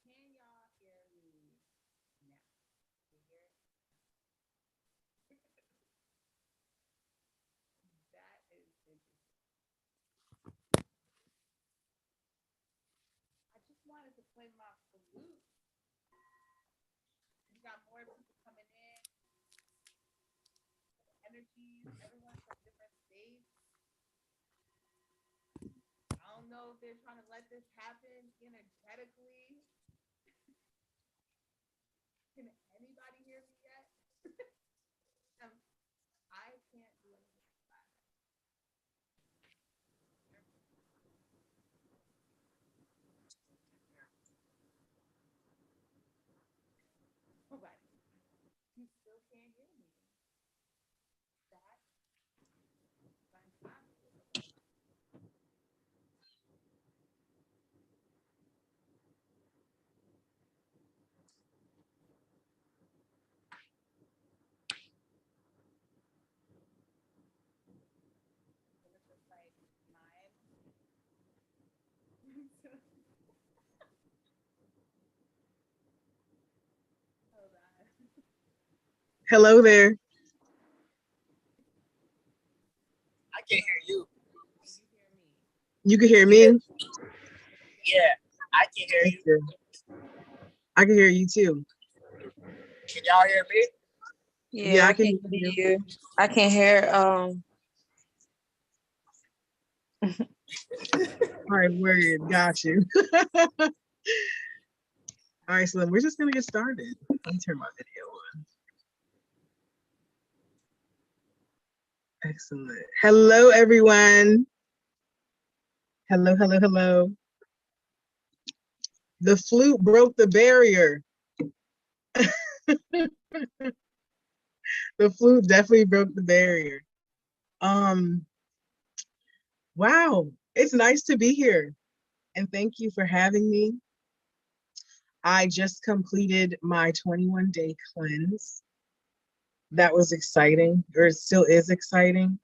Can y'all hear me now? You hear it? That is interesting. I just wanted to play my flute. We got more people coming in. Energies, everyone from different states. I don't know if they're trying to let this happen energetically. Can anybody hear me yet? I can't do anything about it. Nobody. You still can't hear me. That's fantastic. Hello there. I can hear you. You can hear me? Yeah, I can hear you. I can hear you too. Can y'all hear me? Yeah, I can hear you. I can hear All right, word, got you. All right, so we're just gonna get started. Let me turn my video on. Excellent. Hello, everyone. Hello. The flute broke the barrier. The flute definitely broke the barrier. Wow, it's nice to be here. And thank you for having me. I just completed my 21-day cleanse. That was exciting, or it still is exciting.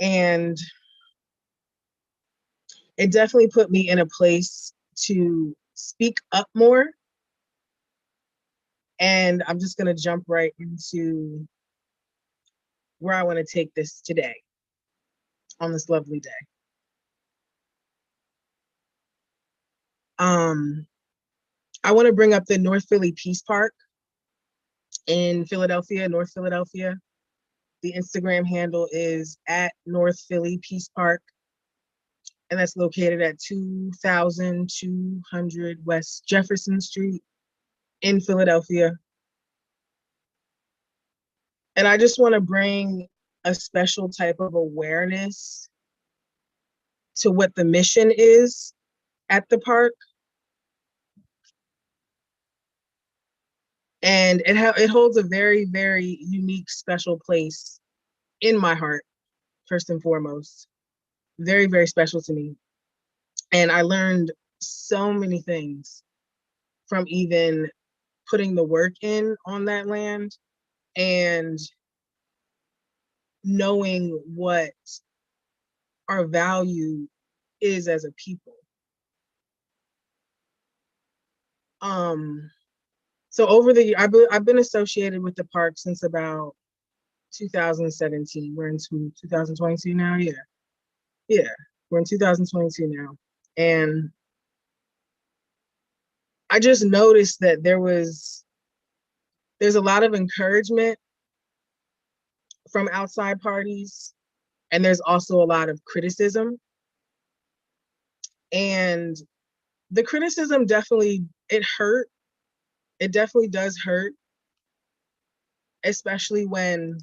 And it definitely put me in a place to speak up more. And I'm just going to jump right into where I want to take this today on this lovely day. I want to bring up the North Philly Peace Park in Philadelphia, North Philadelphia. The Instagram handle is at North Philly Peace Park, and that's located at 2200 West Jefferson Street in Philadelphia. And I just want to bring a special type of awareness to what the mission is at the park. And it holds a very, very unique, special place in my heart, first and foremost. Very, very special to me. And I learned so many things from even putting the work in on that land and knowing what our value is as a people. So over the year, I've been associated with the park since about 2017. We're into 2022 now. Yeah, we're in 2022 now, and I just noticed that there's a lot of encouragement from outside parties, and there's also a lot of criticism. And the criticism definitely, it hurt. It definitely does hurt, especially when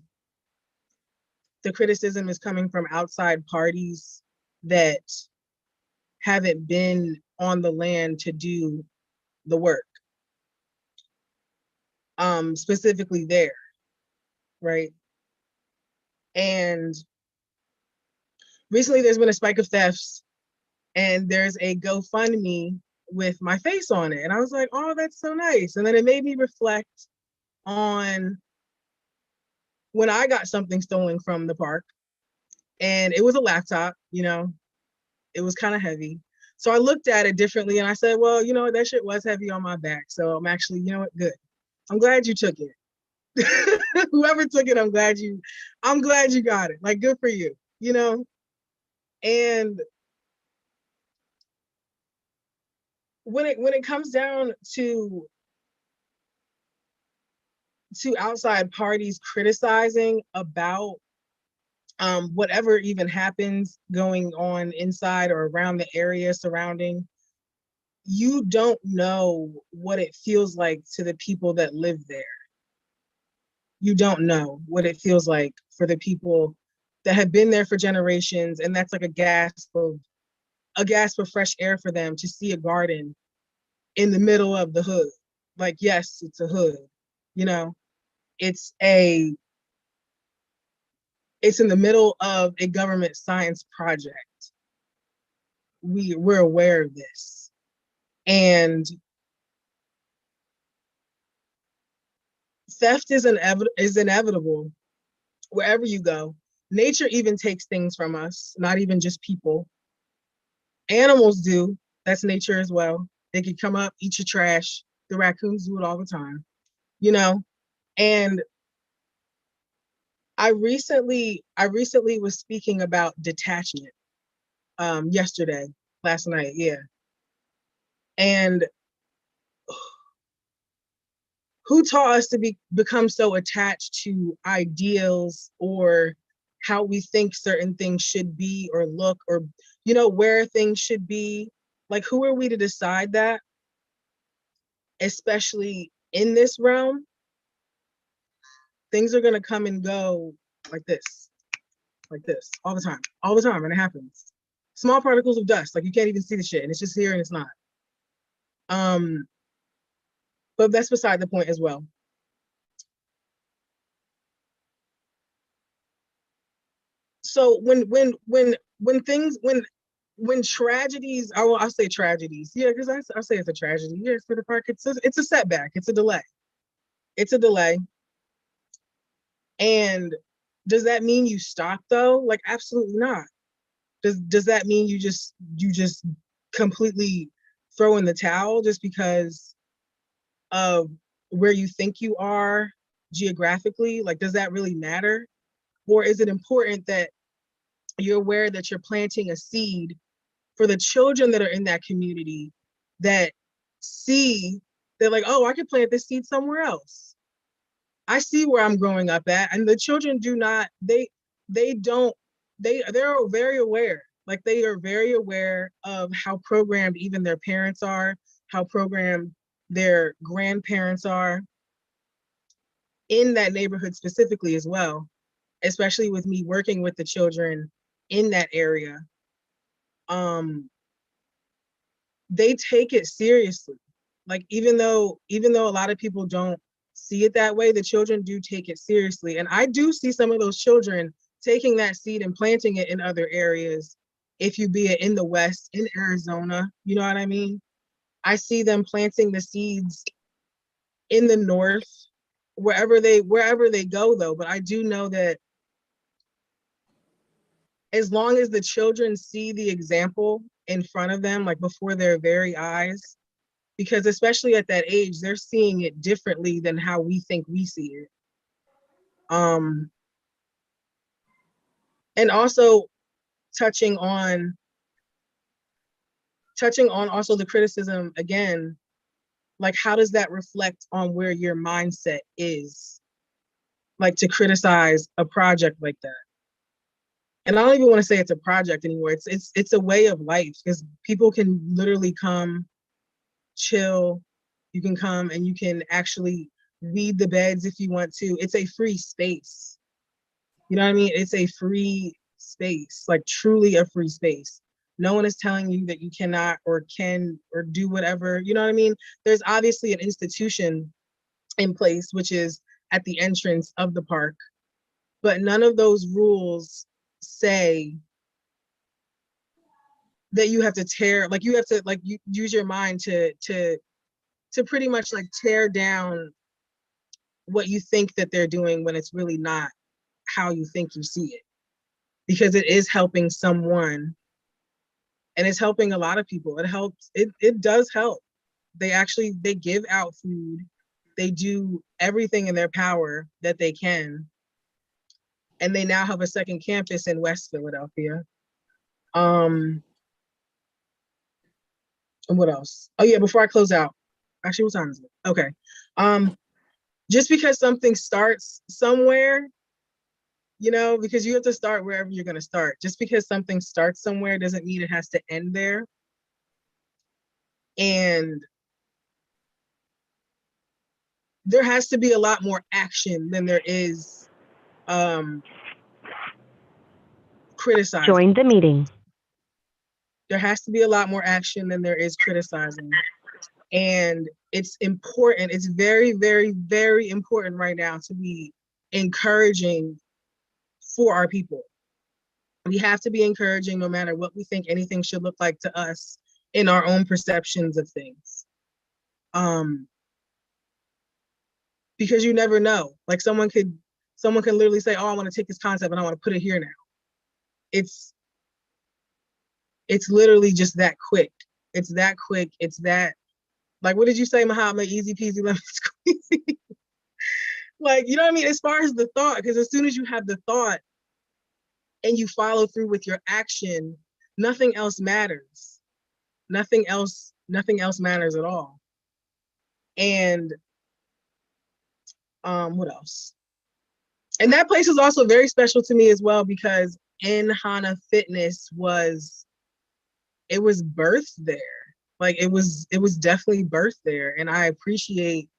the criticism is coming from outside parties that haven't been on the land to do the work, specifically there, right? And recently there's been a spike of thefts, and there's a GoFundMe with my face on it. And I was like, oh, that's so nice. And then it made me reflect on when I got something stolen from the park, and it was a laptop, it was kind of heavy. So I looked at it differently, and I said, well, that shit was heavy on my back. So I'm actually, good. I'm glad you took it. Whoever took it, I'm glad you got it. Like, good for you, And when it comes down to outside parties criticizing about whatever even happens going on inside or around the area surrounding, you don't know what it feels like to the people that live there. You don't know what it feels like for the people that have been there for generations, and that's like a gasp of fresh air for them to see a garden in the middle of the hood. Like, yes, it's a hood, it's in the middle of a government science project. We're aware of this. And theft is inevitable wherever you go. Nature even takes things from us, not even just people. Animals do. That's nature as well. They can come up, eat your trash. The raccoons do it all the time, And I recently was speaking about detachment last night, yeah. And who taught us to become so attached to ideals or how we think certain things should be or look, or where things should be? Like, who are we to decide that? Especially in this realm, things are going to come and go like this all the time, and it happens. Small particles of dust, like you can't even see the shit, and it's just here and it's not. But that's beside the point as well. So when tragedies, I'll say tragedies, yeah, because I say it's a tragedy. Yeah, for the park, it's a setback, it's a delay. It's a delay. And does that mean you stop though? Like, absolutely not. Does that mean you just completely throw in the towel just because of where you think you are geographically? Like, does that really matter? Or is it important that you're aware that you're planting a seed for the children that are in that community that see, they're like, oh, I could plant this seed somewhere else. I see where I'm growing up at. And the children do not, they're very aware. Like, they are very aware of how programmed even their parents are, how programmed their grandparents are in that neighborhood specifically as well, especially with me working with the children in that area. They take it seriously. Like, even though a lot of people don't see it that way, the children do take it seriously. And I do see some of those children taking that seed and planting it in other areas. If you be it in the West, in Arizona, you know what I mean? I see them planting the seeds in the North, wherever they go though. But I do know that as long as the children see the example in front of them, like before their very eyes, because especially at that age, they're seeing it differently than how we think we see it. And also touching on also the criticism again, like, how does that reflect on where your mindset is? Like, to criticize a project like that. And I don't even want to say it's a project anymore. It's a way of life, because people can literally come chill. You can come and you can actually weed the beds if you want to. It's a free space. You know what I mean? It's a free space, like truly a free space. No one is telling you that you cannot or can or do whatever. You know what I mean? There's obviously an institution in place, which is at the entrance of the park, but none of those rules say that you have to tear, like, you have to, like, you use your mind to pretty much like tear down what you think that they're doing when it's really not how you think you see it, because it is helping someone and it's helping a lot of people. It helps, it does help. They give out food, they do everything in their power that they can, and they now have a second campus in West Philadelphia. And what else? Oh yeah, before I close out, actually, what time is it? Okay. Just because something starts somewhere, you know, because you have to start wherever you're going to start. Just because something starts somewhere doesn't mean it has to end there. And there has to be a lot more action than there is criticizing. Join the meeting. There has to be a lot more action than there is criticizing. And it's important. It's very, very, very important right now to be encouraging for our people. We have to be encouraging no matter what we think anything should look like to us in our own perceptions of things. Because you never know. Like, someone can literally say, oh, I want to take this concept and I want to put it here now. It's literally just that quick. It's that quick. It's that, like, what did you say, Muhammad? Easy peasy, lemon squeezy. Like, you know what I mean? As far as the thought, because as soon as you have the thought and you follow through with your action, nothing else matters. Nothing else matters at all. And what else? And that place is also very special to me as well, because Hana Fitness was birthed there. Like, it was definitely birthed there. And I appreciate,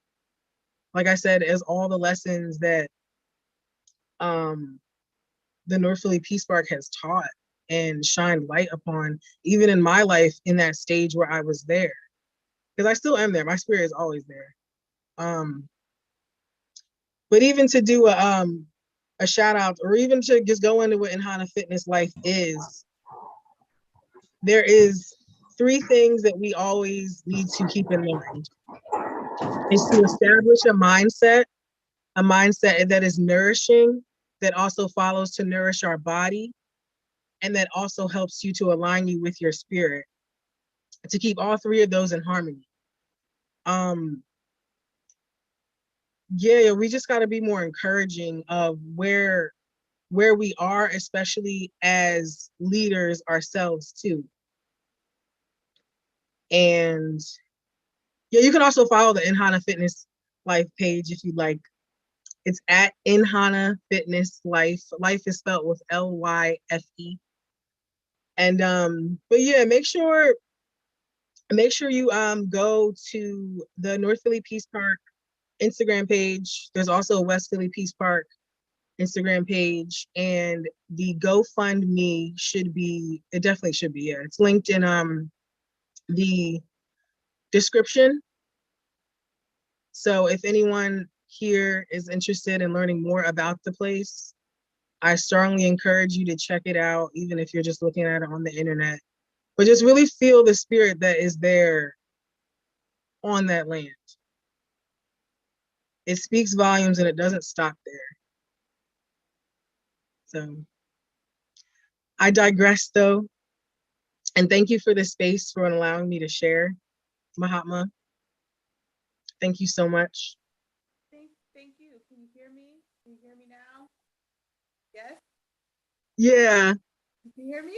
like I said, as all the lessons that the North Philly Peace Park has taught and shined light upon, even in my life, in that stage where I was there. Because I still am there. My spirit is always there. But even to do a a shout out, or even to just go into what Inhana Fitness Life is, there is 3 things that we always need to keep in mind. Is to establish a mindset that is nourishing, that also follows to nourish our body, and that also helps you to align you with your spirit, to keep all 3 of those in harmony. We just got to be more encouraging of where we are, especially as leaders ourselves too. And you can also follow the Inhana Fitness Life page if you'd like. It's at Inhana Fitness Life. Life is spelled with L-Y-F-E. And but yeah, make sure you go to the North Philly Peace Park Instagram page. There's also a West Philly Peace Park Instagram page, and the GoFundMe definitely should be, it's linked in the description. So if anyone here is interested in learning more about the place, I strongly encourage you to check it out, even if you're just looking at it on the internet. But just really feel the spirit that is there on that land. It speaks volumes, and it doesn't stop there. So I digress, though. And thank you for the space, for allowing me to share, Mahatma. Thank you so much. Thank you. Can you hear me? Can you hear me now? Yes? Yeah. Can you hear me?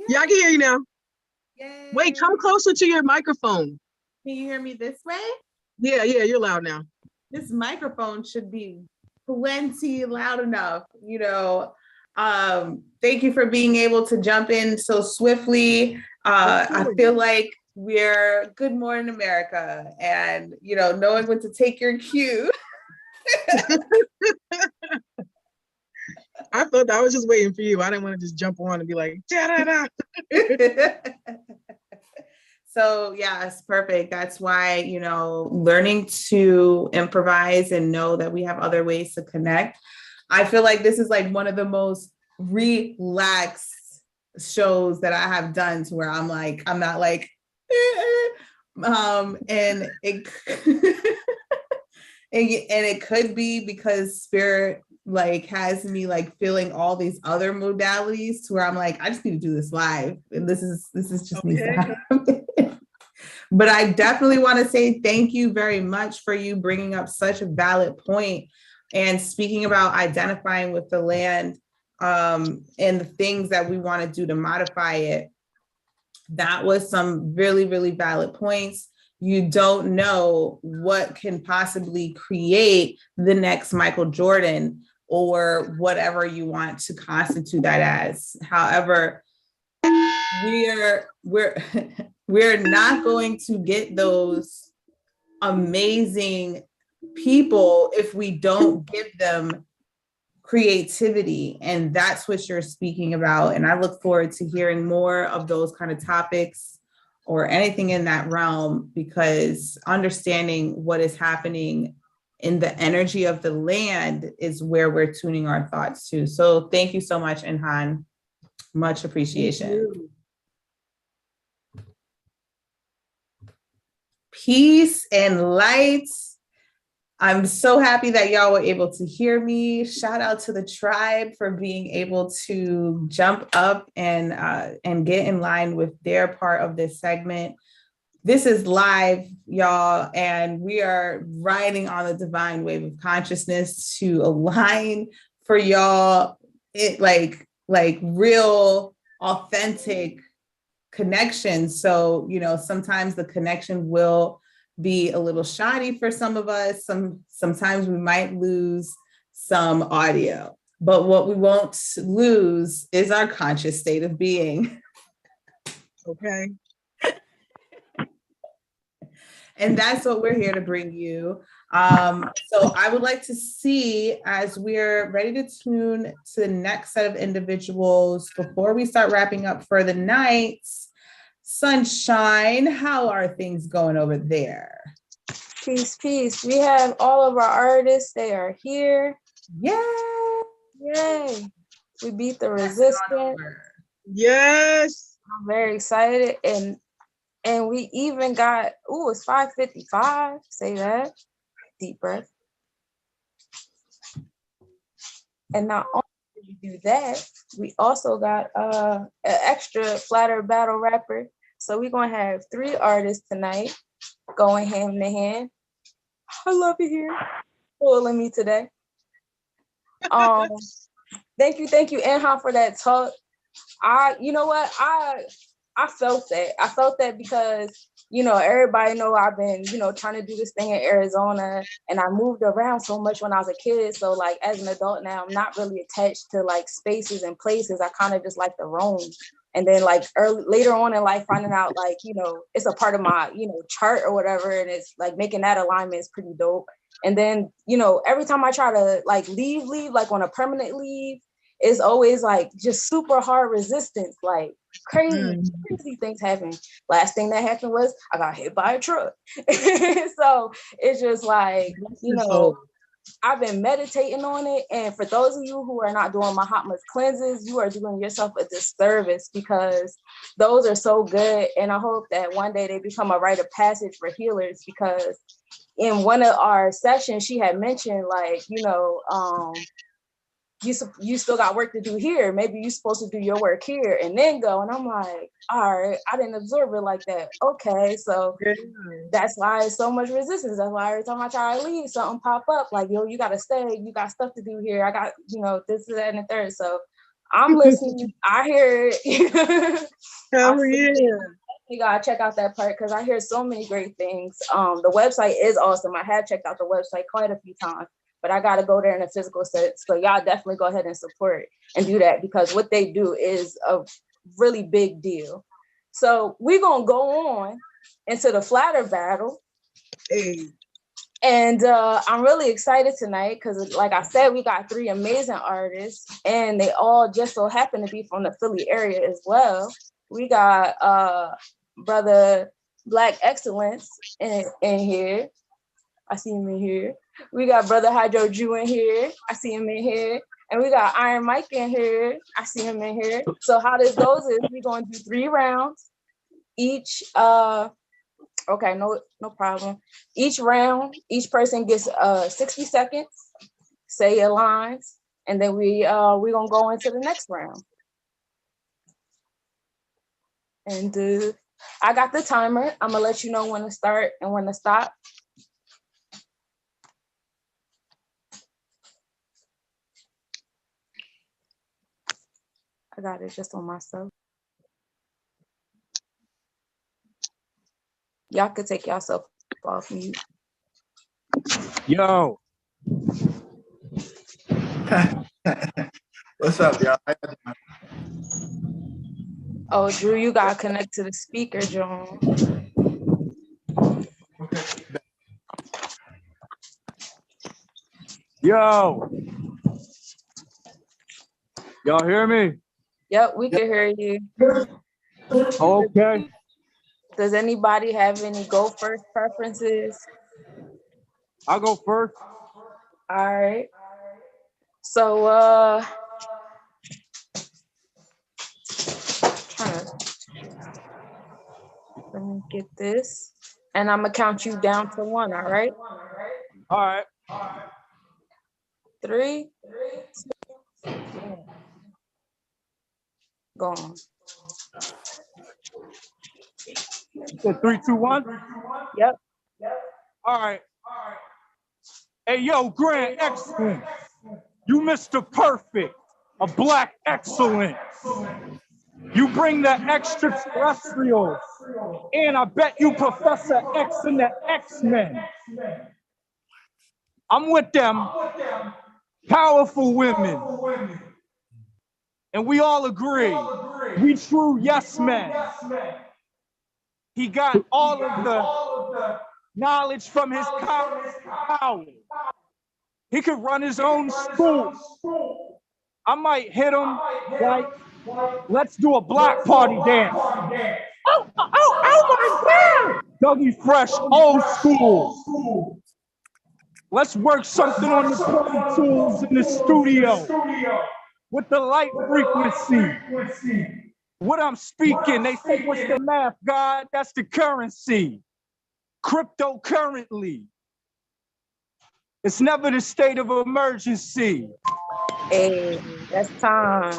Yeah, I can hear you now. Yay. Wait, come closer to your microphone. Can you hear me this way? Yeah, you're loud now. This microphone should be plenty loud enough, Thank you for being able to jump in so swiftly. I feel like we're Good Morning America, and knowing when to take your cue. I thought I was just waiting for you. I didn't want to just jump on and be like, da-da-da. So yeah, it's perfect. That's why, learning to improvise and know that we have other ways to connect. I feel like this is like one of the most relaxed shows that I have done, to where I'm not like, and it and it could be because spirit has me feeling all these other modalities, to where I'm like, I just need to do this live, and this is just needs to happen. But I definitely want to say thank you very much for you bringing up such a valid point and speaking about identifying with the land, and the things that we want to do to modify it. That was some really, really valid points. You don't know what can possibly create the next Michael Jordan or whatever you want to constitute that as. However, we're not going to get those amazing people if we don't give them creativity. And that's what you're speaking about. And I look forward to hearing more of those kind of topics or anything in that realm, because understanding what is happening in the energy of the land is where we're tuning our thoughts to. So thank you so much, Inhan. Much appreciation. Peace and light. I'm so happy that y'all were able to hear me. Shout out to the tribe for being able to jump up and get in line with their part of this segment. This is live, y'all, and we are riding on the divine wave of consciousness to align for y'all. It like real, authentic connection. So, sometimes the connection will be a little shoddy for some of us. Sometimes we might lose some audio, but what we won't lose is our conscious state of being. Okay. And that's what we're here to bring you. So I would like to see, as we're ready to tune to the next set of individuals, before we start wrapping up for the night, Sunshine, how are things going over there? Peace, peace. We have all of our artists. They are here. Yeah. Yay. We beat the resistance. Yes. I'm very excited. And we even got, it's 5:55. Say that. Deep breath. And not only did we do that, we also got an extra flatter battle rapper. So we're gonna have 3 artists tonight going hand in hand. I love it here. Pulling me today. Thank you, Anha, for that talk. You know what? I felt that. I felt that because, everybody know I've been, trying to do this thing in Arizona, and I moved around so much when I was a kid. So like as an adult now, I'm not really attached to like spaces and places. I kind of just like to roam. And then like later on in life, finding out like, it's a part of my, chart or whatever. And it's like making that alignment is pretty dope. And then, every time I try to like leave like on a permanent leave, it's always like just super hard resistance, like crazy things happen. Last thing that happened was I got hit by a truck. So it's just like, I've been meditating on it. And for those of you who are not doing Mahatma's cleanses, you are doing yourself a disservice because those are so good. And I hope that one day they become a rite of passage for healers, because in one of our sessions, she had mentioned like, you still got work to do here. Maybe you're supposed to do your work here and then go. And I'm like, all right, I didn't absorb it like that. Okay, so that's why it's so much resistance. That's why every time I try to leave, something pop up like, yo, you got to stay. You got stuff to do here. I got, this, that, and the third. So I'm listening. I hear it. You gotta check out that part because I hear so many great things. The website is awesome. I have checked out the website quite a few times, but I got to go there in a physical sense. So y'all definitely go ahead and support and do that, because what they do is a really big deal. So we're going to go on into the flatter battle. Hey. And I'm really excited tonight because, like I said, we got 3 amazing artists, and they all just so happen to be from the Philly area as well. We got Brother Black Excellence in here. I see him in here. We got Brother Hydro Jew in here. I see him in here. And we got Iron Mike in here. I see him in here. So how this goes is we're going to do 3 rounds. Each, okay, no problem. Each round, each person gets 60 seconds, say your lines, and then we're going to go into the next round. And I got the timer. I'm going to let you know when to start and when to stop. I got it just on myself. Y'all could take yourself off mute. Yo. What's up, y'all? Oh, Drew, you got to connect to the speaker, John. Yo. Y'all hear me? Yep, we can hear you. Okay. Does anybody have any go first preferences? I'll go first. All right. So, let me get this. And I'm going to count you down to 1, all right? All right. 3, 2, 1. Go on. You said 3, 2, 1? Yep. All right. Hey, yo, Grand Excellence. You Mr. Perfect, a Black Excellence. You bring the extraterrestrials, and I bet you Professor X and the X-Men. I'm with them powerful women. And we all agree, we true yes men. He got all of the knowledge from his college. He could run his own school. I might hit him like, let's do a block party dance. Oh my God! Dougie Fresh, old school. Let's work something on the Pro Tools in the studio with the light frequency. What I'm speaking, they say, what's the math, God? That's the currency. Cryptocurrently. It's never the state of emergency. Hey, that's time.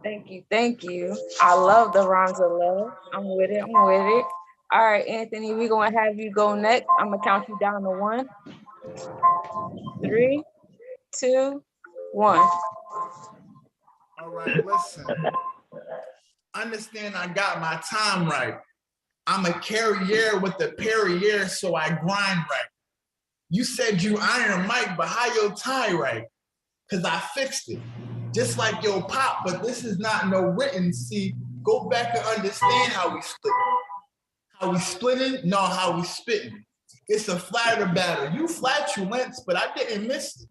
Thank you, thank you. I love the rhymes of love. I'm with it, I'm with it. All right, Anthony, we're gonna have you go next. I'm gonna count you down to 1, 3, 2, 1. All right, listen. Understand I got my time right. I'm a carrier with the Perrier, so I grind right. You said you Iron Mike, but how your tie right? Because I fixed it. Just like your pop, but this is not no written. See, go back and understand how we split. How we splitting? No, how we spitting. It's a flatter battle. You flatulence, but I didn't miss it.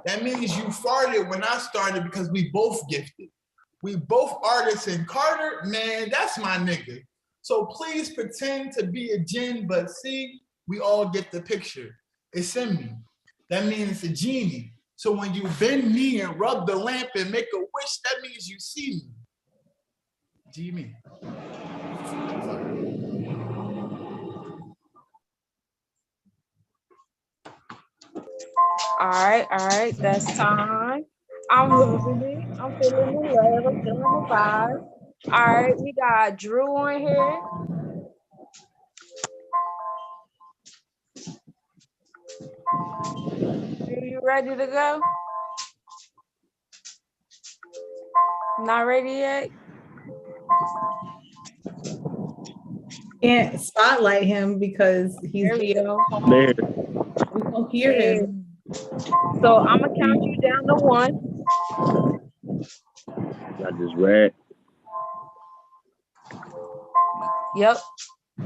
That means you farted when I started because we both gifted. We both artists, and Carter, man, that's my nigga. So please pretend to be a djinn, but see, we all get the picture. It's in me. That means it's a genie. So when you bend me and rub the lamp and make a wish, that means you see me. G-me. All right, that's time. I'm loving it. I'm feeling the love. I'm feeling the vibe. All right, we got Drew on here. Drew, you ready to go? Not ready yet? Can't spotlight him because he's There we go. we don't hear him. So I'm gonna count you down to 1. I just read. Yep.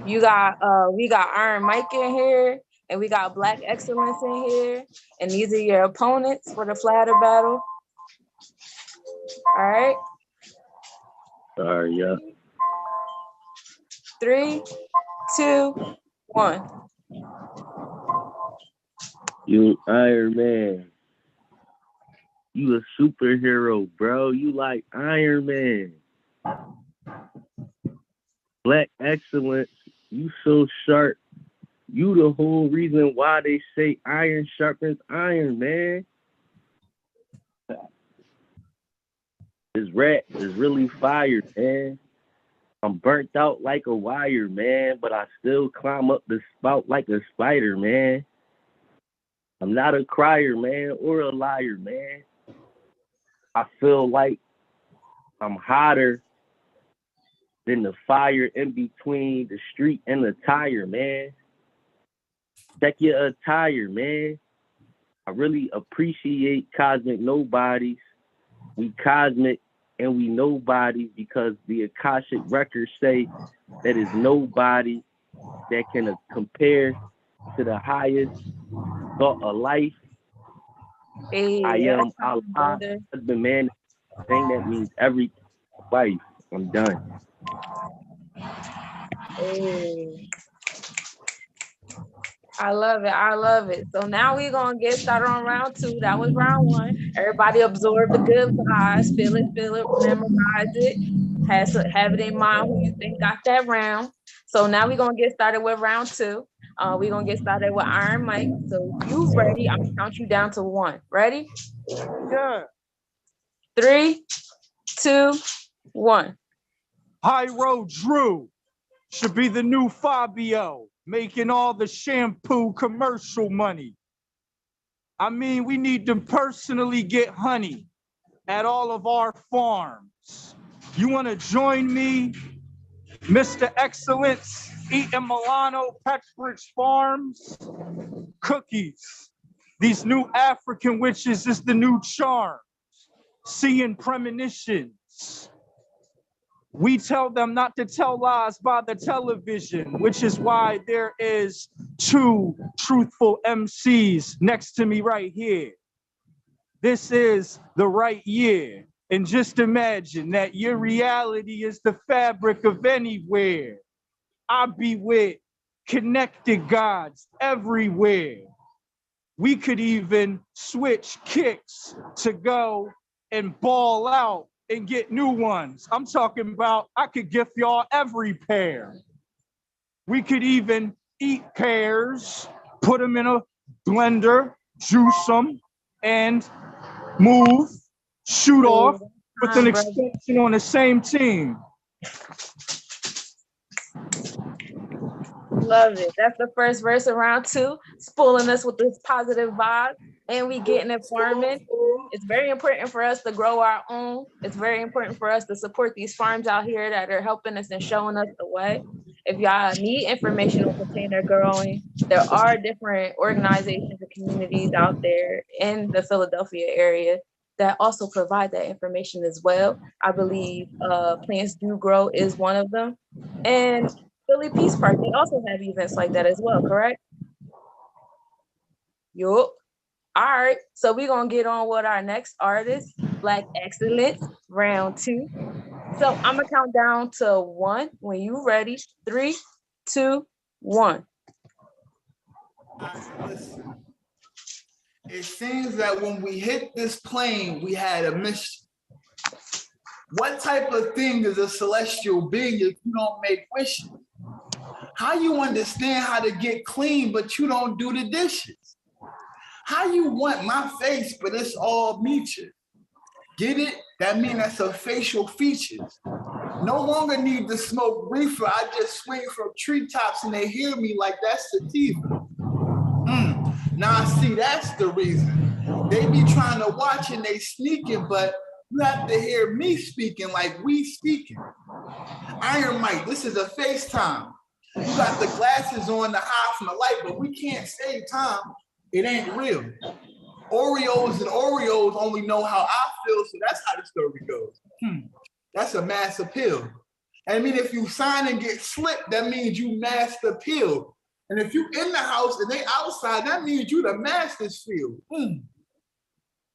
You got we got Iron Mike in here, and we got Black Excellence in here, and these are your opponents for the flatter battle. All right. Sorry, yeah. 3, 2, 1. You Iron Man. You a superhero, bro. You like Iron Man. Black Excellence. You so sharp. You the whole reason why they say iron sharpens iron, man. This rat is really fired, man. I'm burnt out like a wire, man, but I still climb up the spout like a spider, man. I'm not a crier, man, or a liar, man. I feel like I'm hotter than the fire in between the street and the tire, man. Check your attire, man. I really appreciate cosmic nobodies. We cosmic and we nobodies because the Akashic records say that is nobody that can compare to the highest thought of life. Hey, I am Allah, husband, man, thing that means every wife. I'm done. Hey. I love it. I love it. So now we're gonna get started on round 2. That was round 1. Everybody absorb the good vibes, feel it, memorize it, have it in mind who you think got that round. So now we're gonna get started with round 2. We're gonna get started with Iron Mike. So you ready? I'm gonna count you down to 1. Ready? Yeah. 3, 2, 1. High Road Drew should be the new Fabio, making all the shampoo commercial money. I mean, we need to personally get honey at all of our farms. You want to join me, Mr. Excellence, eating Milano Petridge Farms? Cookies. These new African witches is the new charm. Seeing premonitions. We tell them not to tell lies by the television, which is why there is 2 truthful MCs next to me right here. This is the right year. And just imagine that your reality is the fabric of anywhere. I be with connected gods everywhere. We could even switch kicks to go and ball out and get new ones. I'm talking about I could gift y'all every pair. We could even eat pears, put them in a blender, juice them, and move, shoot off with an extension on the same team. Love it. That's the first verse of round 2, spooling us with this positive vibe, and we getting it farming. It's very important for us to grow our own. It's very important for us to support these farms out here that are helping us and showing us the way. If y'all need information on container growing, there are different organizations and communities out there in the Philadelphia area that also provide that information as well. I believe Plants Do Grow is one of them. And Philly Peace Park, they also have events like that as well, correct? Yup. All right, so we're gonna get on with our next artist, Black Excellence, round 2. So I'm gonna count down to 1 when you ready. 3, 2, 1. Listen, it seems that when we hit this plane, we had a mission. What type of thing is a celestial being if you don't make wishes? How you understand how to get clean, but you don't do the dishes? How you want my face, but it's all features? Get it? That means that's a facial features. No longer need to smoke reefer. I just swing from treetops and they hear me like that's sativa. Now see, that's the reason. They be trying to watch and they sneaking, but you have to hear me speaking like we speaking. Iron Mike, this is a FaceTime. You got the glasses on to hide from the light, but we can't save time. It ain't real. Oreos and Oreos only know how I feel, so that's how the story goes. That's a mass appeal. I mean, if you sign and get slipped, that means you mass appeal. And if you in the house and they outside, that means you the master's field.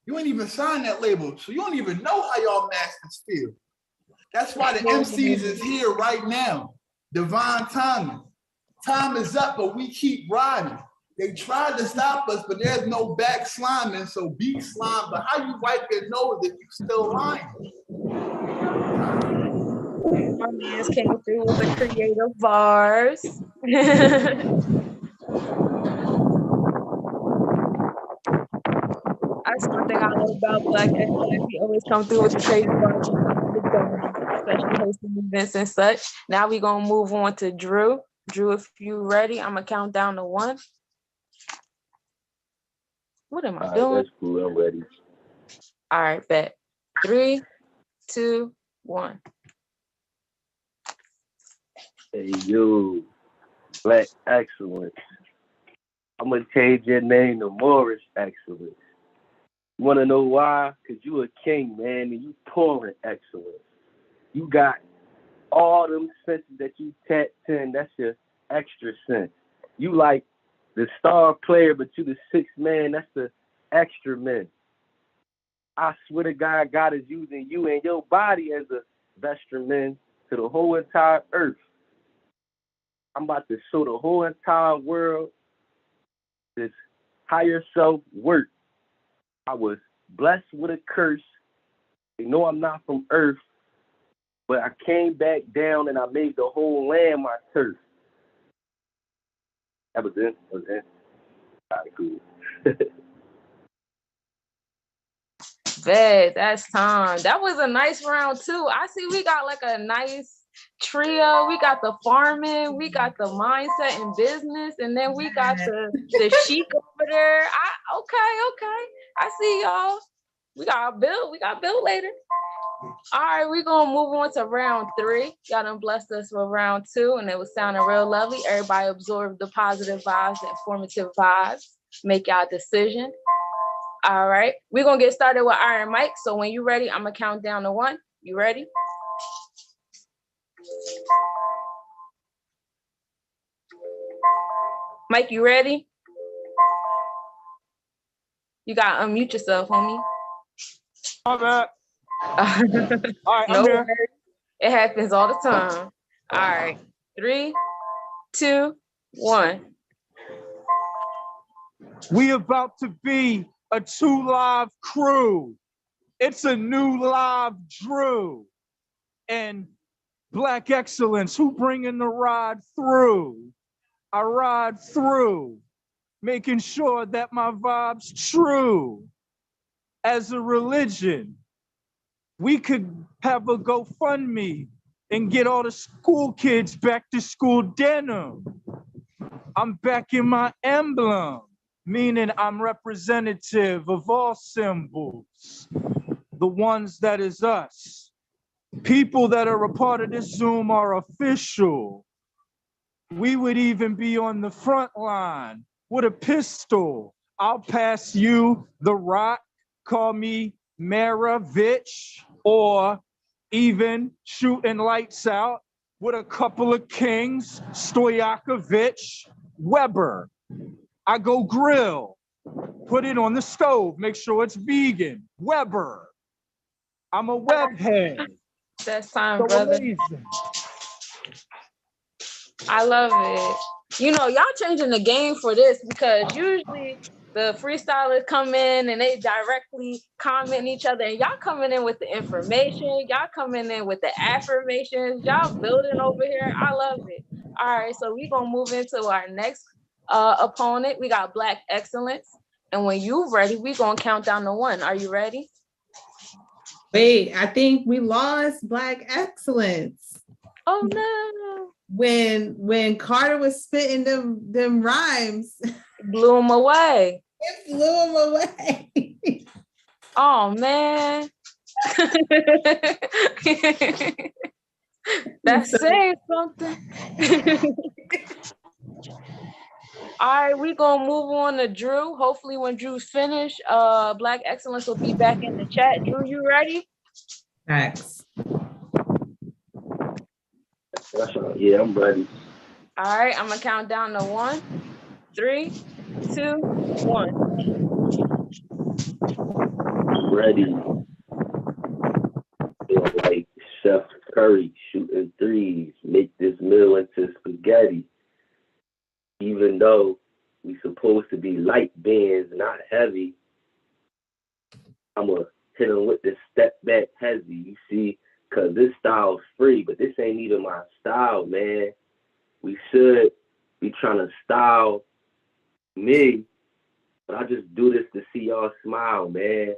You ain't even signed that label, so you don't even know how y'all masters feel. That's why the MCs is here right now. Divine timing. Time is up, but we keep riding. They tried to stop us, but there's no back sliming, so beat slime. But how you wipe your nose if you still lying? My man's came through with the creative bars. That's one thing I love about Black Excellence. He always come through with the crazy bars, especially hosting events and such. Now we're gonna move on to Drew. Drew, if you ready, I'm gonna count down to 1. What am I doing? That's cool. I'm ready. All right, bet. 3, 2, 1. Hey, yo, Black Excellence. I'm going to change your name to Morris Excellence. You want to know why? Because you a king, man, and you pouring excellence. You got all them senses that you tapped in. That's your extra sense. You like the star player, but you the sixth man. That's the extra man. I swear to God, God is using you and your body as a vestment to the whole entire earth. I'm about to show the whole entire world this higher self work. I was blessed with a curse. They know I'm not from earth, but I came back down and I made the whole land my turf. That was it. All right, cool. Bet, that's time. That was a nice round too. I see we got like a nice trio. We got the farming, we got the mindset and business, and then we got the chic over there. Okay. I see y'all. We got Bill later. All right, we're gonna move on to round 3. Y'all done blessed us with round 2, and it was sounding real lovely. Everybody absorb the positive vibes, the informative vibes. Make y'all decision. All right, we're gonna get started with Iron Mike. So when you're ready, I'm gonna count down to 1. You ready? Mike, you ready? You gotta unmute yourself, homie. My bad. All right, No I'm here. worries. It happens all the time. All right, 3, 2, 1. We about to be a 2 Live crew. It's a new live Drew. And Black Excellence, who bringing the ride through? I ride through, making sure that my vibe's true. As a religion, we could have a GoFundMe and get all the school kids back to school denim. I'm back in my emblem, meaning I'm representative of all symbols, the ones that is us. People that are a part of this Zoom are official. We would even be on the front line with a pistol. I'll pass you the rock, call me Maravich, or even shooting lights out with a couple of kings, Stoyakovich, Weber. I go grill, put it on the stove, make sure it's vegan, Weber. I'm a web head. That's time, So brother. amazing. I love it. You know, y'all changing the game for this because usually the freestylers come in and they directly comment each other, and y'all coming in with the information, y'all coming in with the affirmations, y'all building over here. I love it. All right, so we're gonna move into our next opponent. We got Black Excellence, and when you're ready, we're gonna count down to 1. Are you ready? Wait, I think we lost Black Excellence. Oh no. When Carter was spitting them rhymes, Blew him away. it blew him away. Oh man. That's saying something. All right, we're gonna move on to Drew. Hopefully when Drew's finished, Black Excellence will be back in the chat. Drew, you ready? Thanks. Yeah, I'm ready. All right, I'm gonna count down to 1, 3, 2, 1. I'm ready. Feel like Chef Curry shooting threes, make this meal into spaghetti. Even though we supposed to be light bands, not heavy, I'ma hit them with this step back heavy, you see, cause this style's free, but this ain't even my style, man. We should be trying to style me, but I just do this to see y'all smile, man,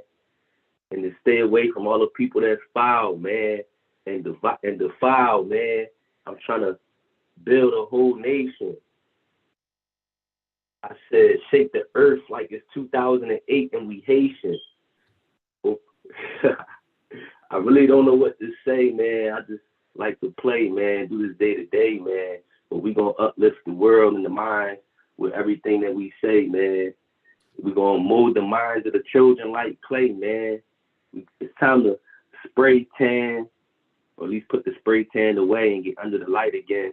and to stay away from all the people that's foul, man, and defile, man. I'm trying to build a whole nation. I said, shake the earth like it's 2008 and we Haitian. I really don't know what to say, man. I just like to play, man, do this day to day, man. But we gonna uplift the world and the mind with everything that we say, man. We gonna mold the minds of the children like clay, man. It's time to spray tan, or at least put the spray tan away and get under the light again.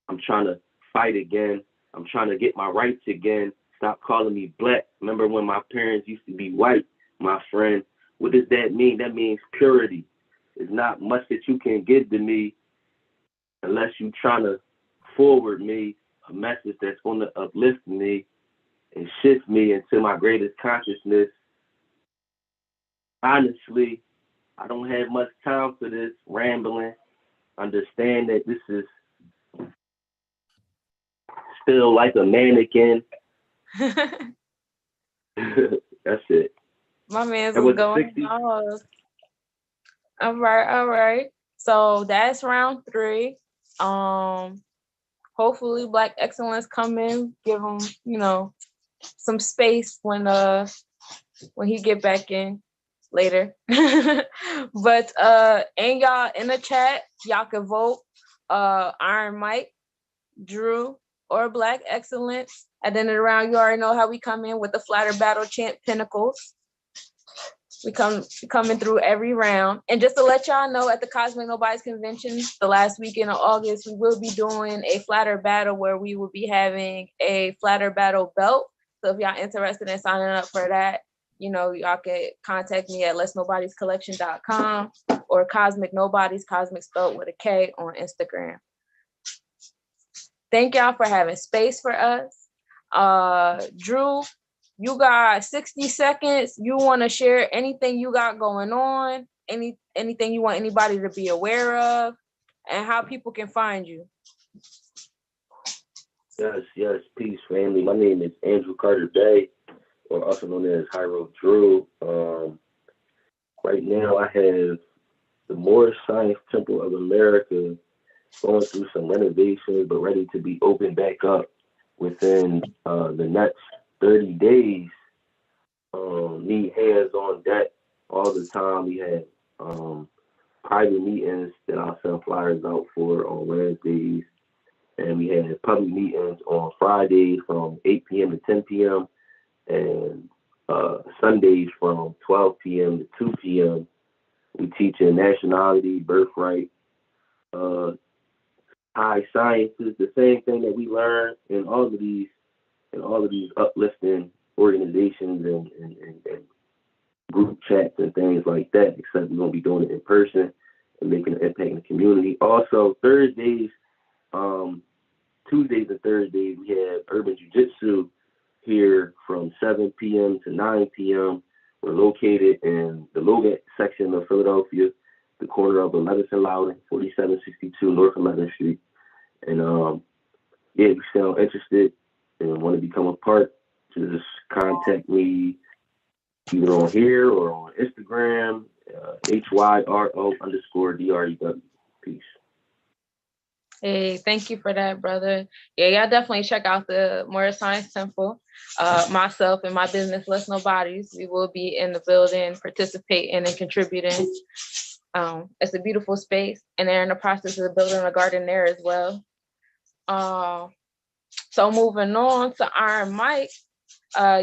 I'm trying to fight again. I'm trying to get my rights again. Stop calling me black. Remember when my parents used to be white, my friend? What does that mean? That means purity. There's not much that you can give to me unless you're trying to forward me a message that's going to uplift me and shift me into my greatest consciousness. Honestly, I don't have much time for this rambling. Understand that this is still like a mannequin. That's it. My man's was going 60. Off. All right. So that's round 3. Hopefully Black Excellence come in, give him, some space when he get back in later. But and y'all in the chat, y'all can vote Iron Mike, Drew, or Black Excellence. At the end of the round, you already know how we come in with the Flatter Battle Champ Pinnacles. We coming through every round. And just to let y'all know, at the Cosmic Nobody's Convention, the last weekend of August, we will be doing a Flatter Battle where we will be having a Flatter Battle belt. So if y'all interested in signing up for that, y'all can contact me at letsnobodiescollection.com or Cosmic Nobodies, Cosmic spelled with a K, on Instagram. Thank y'all for having space for us. Drew, you got 60 seconds. You want to share anything you got going on, anything you want anybody to be aware of, and how people can find you. Yes, peace, family. My name is Andrew Carter Bay, or also known as Hyro Drew. Right now, I have the Moorish Science Temple of America going through some renovations, but ready to be opened back up within the next 30 days. Need hands on deck all the time. We have private meetings that I'll send flyers out for on Wednesdays. And we have public meetings on Fridays from 8 p.m. to 10 p.m. and Sundays from 12 p.m. to 2 p.m. We teach in nationality, birthright, high sciences, the same thing that we learn in all of these uplifting organizations and group chats and things like that, except we're going to be doing it in person and making an impact in the community. Also, Tuesdays and Thursdays, we have Urban Jiu Jitsu here from 7 p.m. to 9 p.m. We're located in the Logan section of Philadelphia, the corner of 11th and Loudon, 4762 North 11th Street. And if you sound interested and want to become a part, just contact me either on here or on Instagram, HYRO_DREW. Peace. Hey, thank you for that, brother. Yeah, y'all definitely check out the Moorish Science Temple. Myself and my business, Let's Know Bodies, we will be in the building, participating and contributing. It's a beautiful space, and they're in the process of building a garden there as well. So moving on to Iron Mike,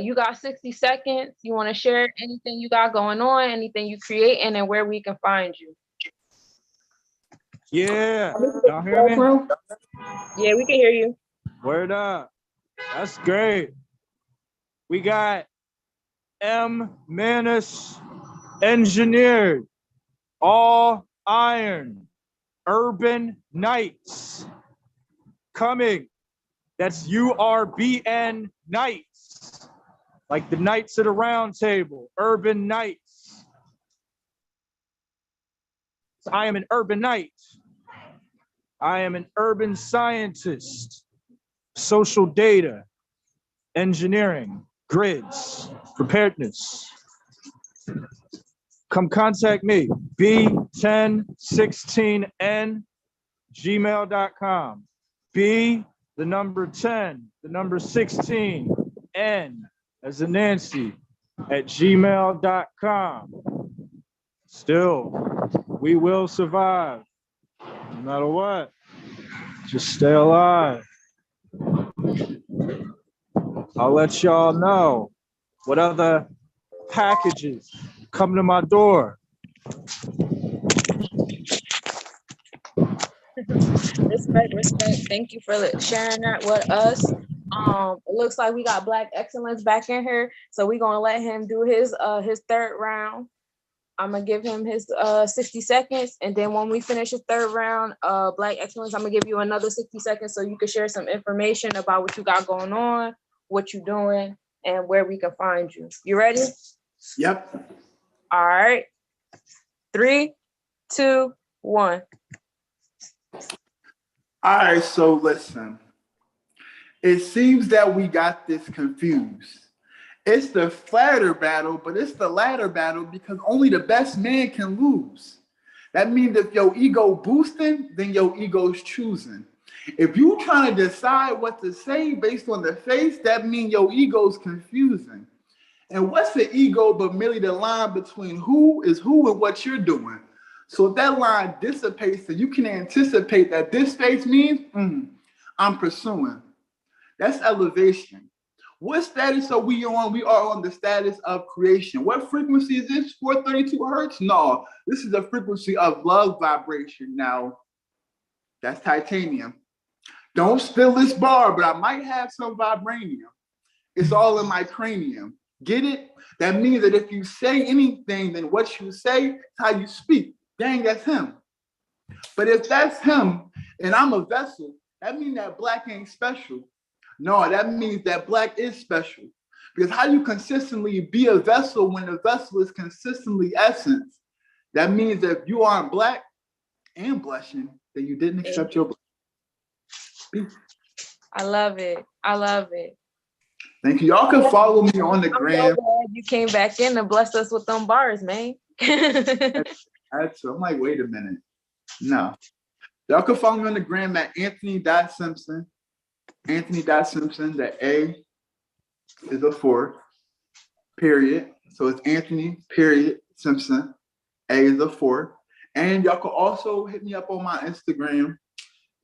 you got 60 seconds. You want to share anything you got going on, anything you create, and then where we can find you. Yeah, y'all hear me? Yeah, we can hear you. Word up. That's great. We got M. Manus Engineered, all iron, Urban Nights coming. That's URBN Nights, like the Knights of the Round Table, Urban Nights. I am an urban knight. I am an urban scientist, social data, engineering, grids, preparedness. Come contact me, b1016n@gmail.com. B, the number 10, the number 16, N as in Nancy, @gmail.com. Still, we will survive, no matter what. Just stay alive. I'll let y'all know what other packages come to my door. Respect. Thank you for sharing that with us. It looks like we got Black Excellence back in here, so we're gonna let him do his third round. I'm gonna give him his 60 seconds, and then when we finish his third round, Black Excellence, I'm gonna give you another 60 seconds so you can share some information about what you got going on, what you're doing, and where we can find you. You ready? Yep. All right. 3, 2, 1. All right, so listen. It seems that we got this confused. It's the flatter battle, but it's the ladder battle because only the best man can lose. That means if your ego boosting, then your ego's choosing. If you trying to decide what to say based on the face, that means your ego's confusing. And what's the ego but merely the line between who is who and what you're doing? So if that line dissipates, so you can anticipate that this space means I'm pursuing. That's elevation. What status are we on? We are on the status of creation. What frequency is this? 432 hertz? No, this is a frequency of love vibration. Now, that's titanium. Don't spill this bar, but I might have some vibranium. It's all in my cranium. Get it? That means that if you say anything, then what you say is how you speak. Dang, that's him. But if that's him and I'm a vessel, that means that black ain't special. No, that means that Black is special. Because how do you consistently be a vessel when the vessel is consistently essence? That means that if you aren't Black and blushing, then you didn't accept your Black. I love it. I love it. Thank you. Y'all can follow me on the gram. I'm so glad you came back in and blessed us with them bars, man. I'm like, wait a minute. No. Y'all can follow me on the gram at Anthony.Simpson. Anthony.Simpson. The A is a 4, period. So it's Anthony, period, Simpson. A is a 4. And y'all can also hit me up on my Instagram.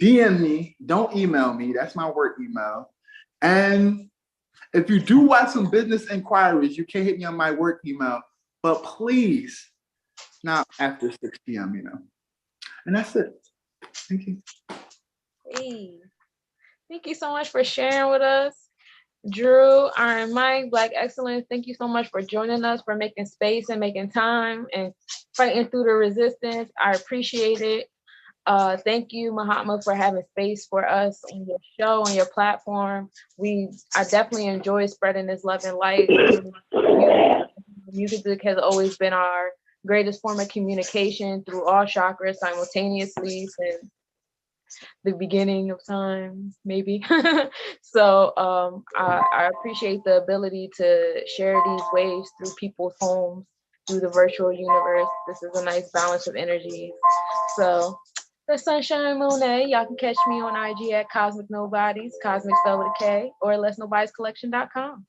DM me. Don't email me. That's my work email. And if you do want some business inquiries, you can hit me on my work email. But please, not after 6 p.m., you know. And that's it. Thank you. Hey, thank you so much for sharing with us. Drew, Iron Mike, Black Excellence, thank you so much for joining us, for making space and making time and fighting through the resistance. I appreciate it. Thank you, Mahatma, for having space for us on your show, on your platform. I definitely enjoy spreading this love and light. Music has always been our greatest form of communication through all chakras simultaneously since the beginning of time, maybe. So I appreciate the ability to share these waves through people's homes, through the virtual universe. This is a nice balance of energy. So the Sunshine Monet, y'all can catch me on IG at Cosmic Nobodies, Cosmic spelled with a K, or LessNobodiesCollection.com.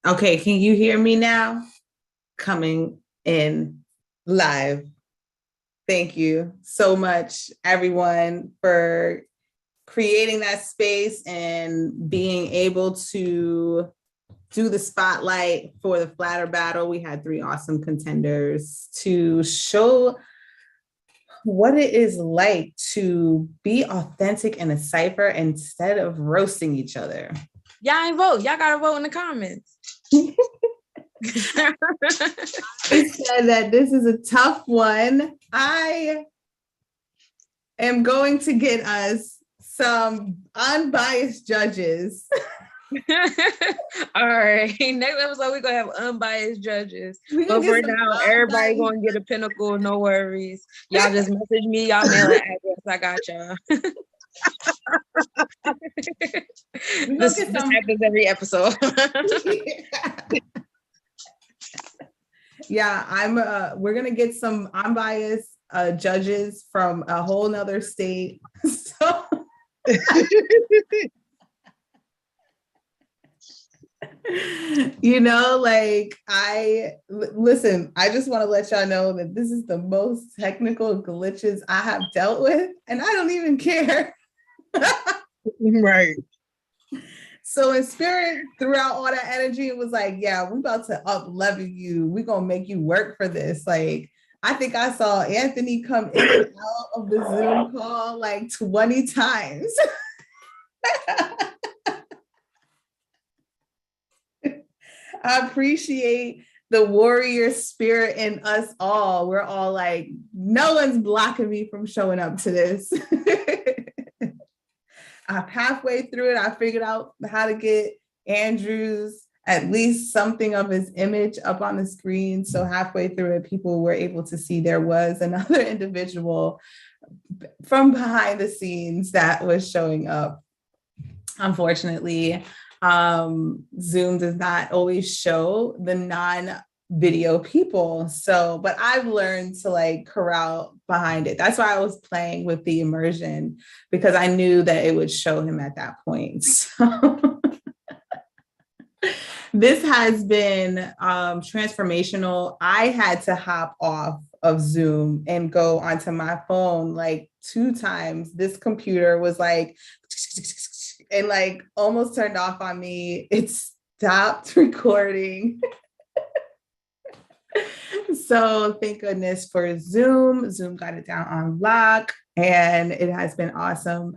Okay, can you hear me now? Coming in live. Thank you so much, everyone, for creating that space and being able to do the spotlight for the Flatter Battle. We had 3 awesome contenders to show what it is like to be authentic in a cipher instead of roasting each other. Y'all ain't vote. Y'all gotta vote in the comments. He said that this is a tough one. I am going to get us some unbiased judges. All right. Next episode, we're gonna have unbiased judges. But for now, everybody gonna get a pinnacle, no worries. Y'all just message me, y'all mail an address. I got y'all. This happens every episode. Yeah, we're gonna get some unbiased judges from a whole nother state. So you know, like I just want to let y'all know that this is the most technical glitches I have dealt with, and I don't even care. Right. So in spirit, throughout all that energy, it was like, yeah, we about to up level you. We're gonna make you work for this. Like, I think I saw Anthony come in and out of the Zoom call like 20 times. I appreciate the warrior spirit in us all. We're all like, no one's blocking me from showing up to this. Halfway through it, I figured out how to get Andrew's at least something of his image up on the screen. So halfway through it, people were able to see there was another individual from behind the scenes that was showing up. Unfortunately, Zoom does not always show the non-video people. So, but I've learned to like corral behind it. That's why I was playing with the immersion, because I knew that it would show him at that point. So this has been transformational. I had to hop off of Zoom and go onto my phone like 2 times. This computer was like, and like almost turned off on me. It stopped recording. So thank goodness for Zoom. Zoom got it down on lock, and it has been awesome.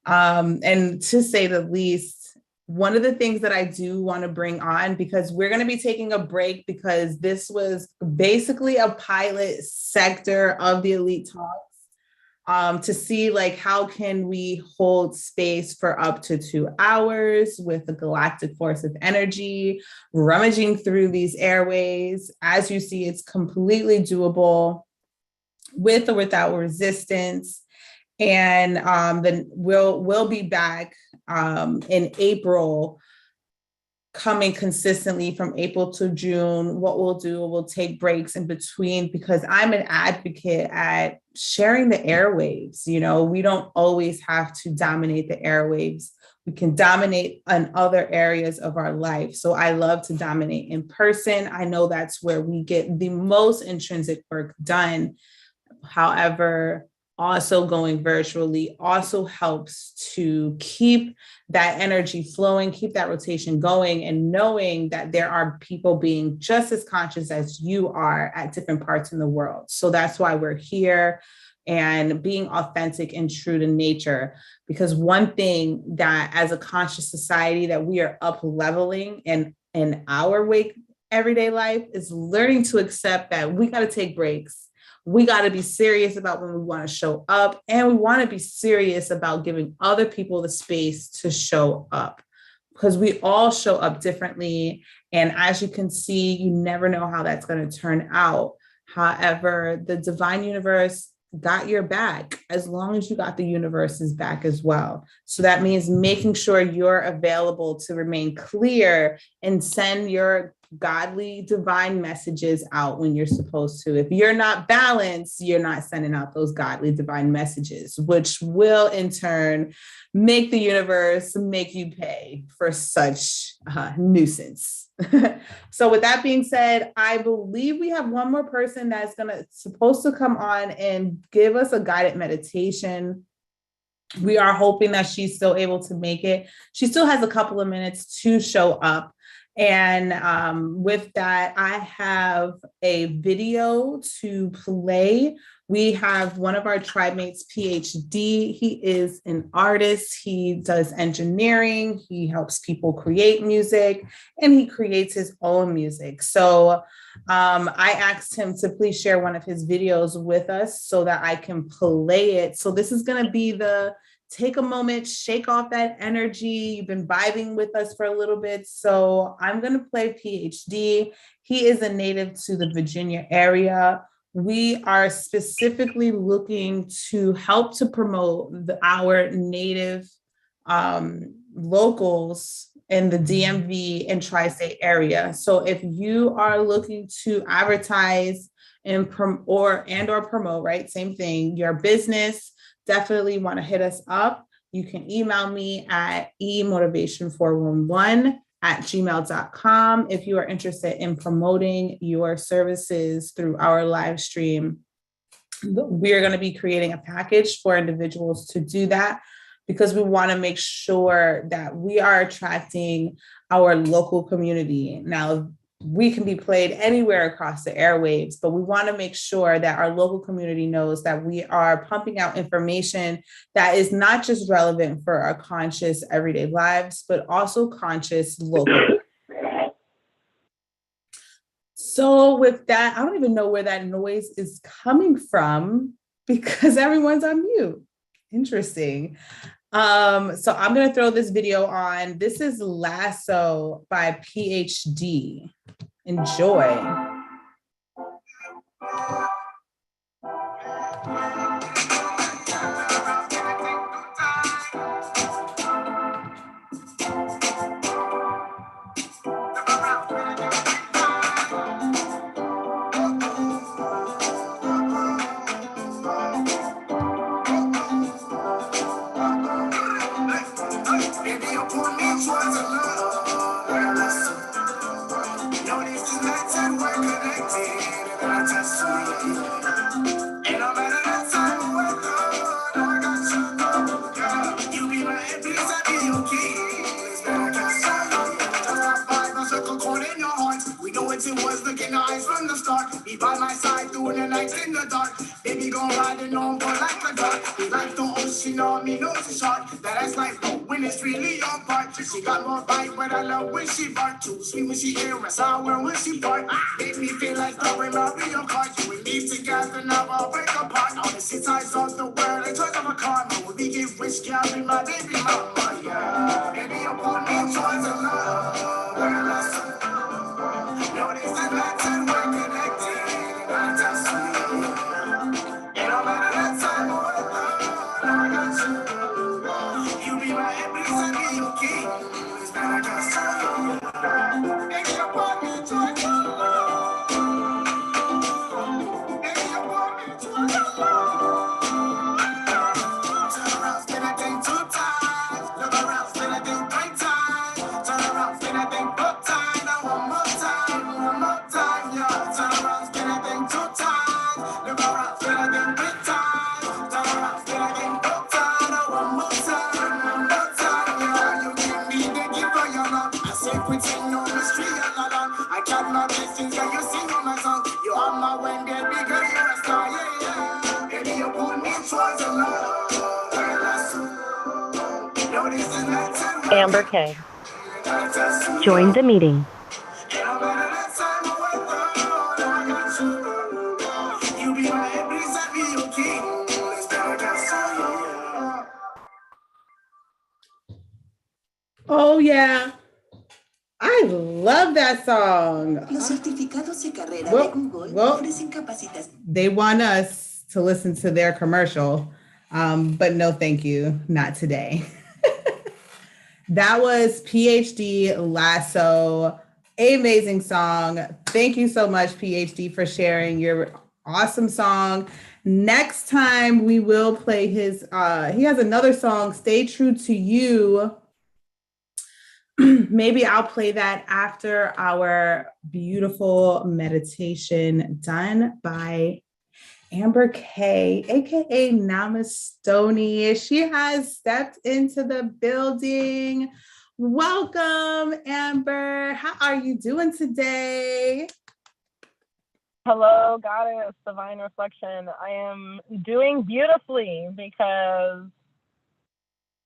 And to say the least, one of the things that I do want to bring on, because we're going to be taking a break because this was basically a pilot sector of the Elite Talks, to see like how can we hold space for up to 2 hours with a galactic force of energy, rummaging through these airways. As you see, it's completely doable with or without resistance. And then we'll be back in April, coming consistently from April to June. What we'll do, we'll take breaks in between, because I'm an advocate at sharing the airwaves. You know, we don't always have to dominate the airwaves. We can dominate in other areas of our life. So I love to dominate in person. I know that's where we get the most intrinsic work done. However, also going virtually also helps to keep that energy flowing, keep that rotation going, and knowing that there are people being just as conscious as you are at different parts in the world. So that's why we're here, and being authentic and true to nature. Because one thing that as a conscious society that we are up leveling in our wake everyday life is learning to accept that we got to take breaks. We got to be serious about when we want to show up, and we want to be serious about giving other people the space to show up, because we all show up differently. And as you can see, you never know how that's going to turn out. However, the divine universe got your back as long as you got the universe's back as well. So that means making sure you're available to remain clear and send your godly divine messages out when you're supposed to. If you're not balanced, you're not sending out those godly divine messages, which will in turn make the universe make you pay for such nuisance. So with that being said, I believe we have one more person that's supposed to come on and give us a guided meditation. We are hoping that she's still able to make it. She still has a couple of minutes to show up. And with that, I have a video to play. We have one of our tribe mates, PhD. He is an artist. He does engineering. He helps people create music, and he creates his own music. So I asked him to please share one of his videos with us so that I can play it. So this is going to be the take a moment, shake off that energy. You've been vibing with us for a little bit. So I'm going to play PhD. He is a native to the Virginia area. We are specifically looking to help to promote our native locals in the DMV and tri-state area. So if you are looking to advertise and promote, right? Same thing, your business, definitely want to hit us up. You can email me at emotivation411@gmail.com if you are interested in promoting your services through our live stream. We are going to be creating a package for individuals to do that, because we want to make sure that we are attracting our local community. Now, we can be played anywhere across the airwaves, but we want to make sure that our local community knows that we are pumping out information that is not just relevant for our conscious everyday lives, but also conscious local. So with that, I don't even know where that noise is coming from because everyone's on mute. Interesting. So I'm going to throw this video on. This is Lasso by PhD. Enjoy. what it was, looking eyes from the start. Be by my side, doing the nights in the dark. Baby, gon' riding on board like a dart. Be like the ocean on me, nose is sharp. That's life, though, when it's really on part. She got more bite, but I love when she bark. Too sweet when she hear us, sour when she bark. Make me feel like throwing Mario Kart. You and me together, now I'll break apart. All the shit sides of the world, in charge of a car. When we get rich, carry my baby mama, yeah. Baby, you put me in charge of love. No, this is not time we're connected. I just you. It don't matter the time or the thought, I got you. You be my everything, I be your king. It's not like I saw you. Baby, you put me in charge of love. Baby, you put me in charge of love. Turn around, spin that thing 2 times. Look around, spin that thing 3 times. Turn around, spin that thing 4 times. Now one more time, yeah. Turn around, spin that thing 2 times. Look around, spin that thing 3 times. Turn around, spin that thing 4 times. Now one more time, yeah. You give me the gift of your love. I say pretend no mystery, I got my blessings, girl, you sing on my song. You are my one, baby girl, you're a star, yeah, yeah. Baby, you put me towards the love. Amber K. Join the meeting. Oh yeah, I love that song. They want us to listen to their commercial, but no thank you, not today. That was PhD Lasso, amazing song. Thank you so much, PhD, for sharing your awesome song. Next time we will play his, he has another song, Stay True to You. Maybe I'll play that after our beautiful meditation done by Amber K, aka Namastoni. She has stepped into the building. Welcome, Amber. How are you doing today? Hello, Goddess, Divine Reflection. I am doing beautifully because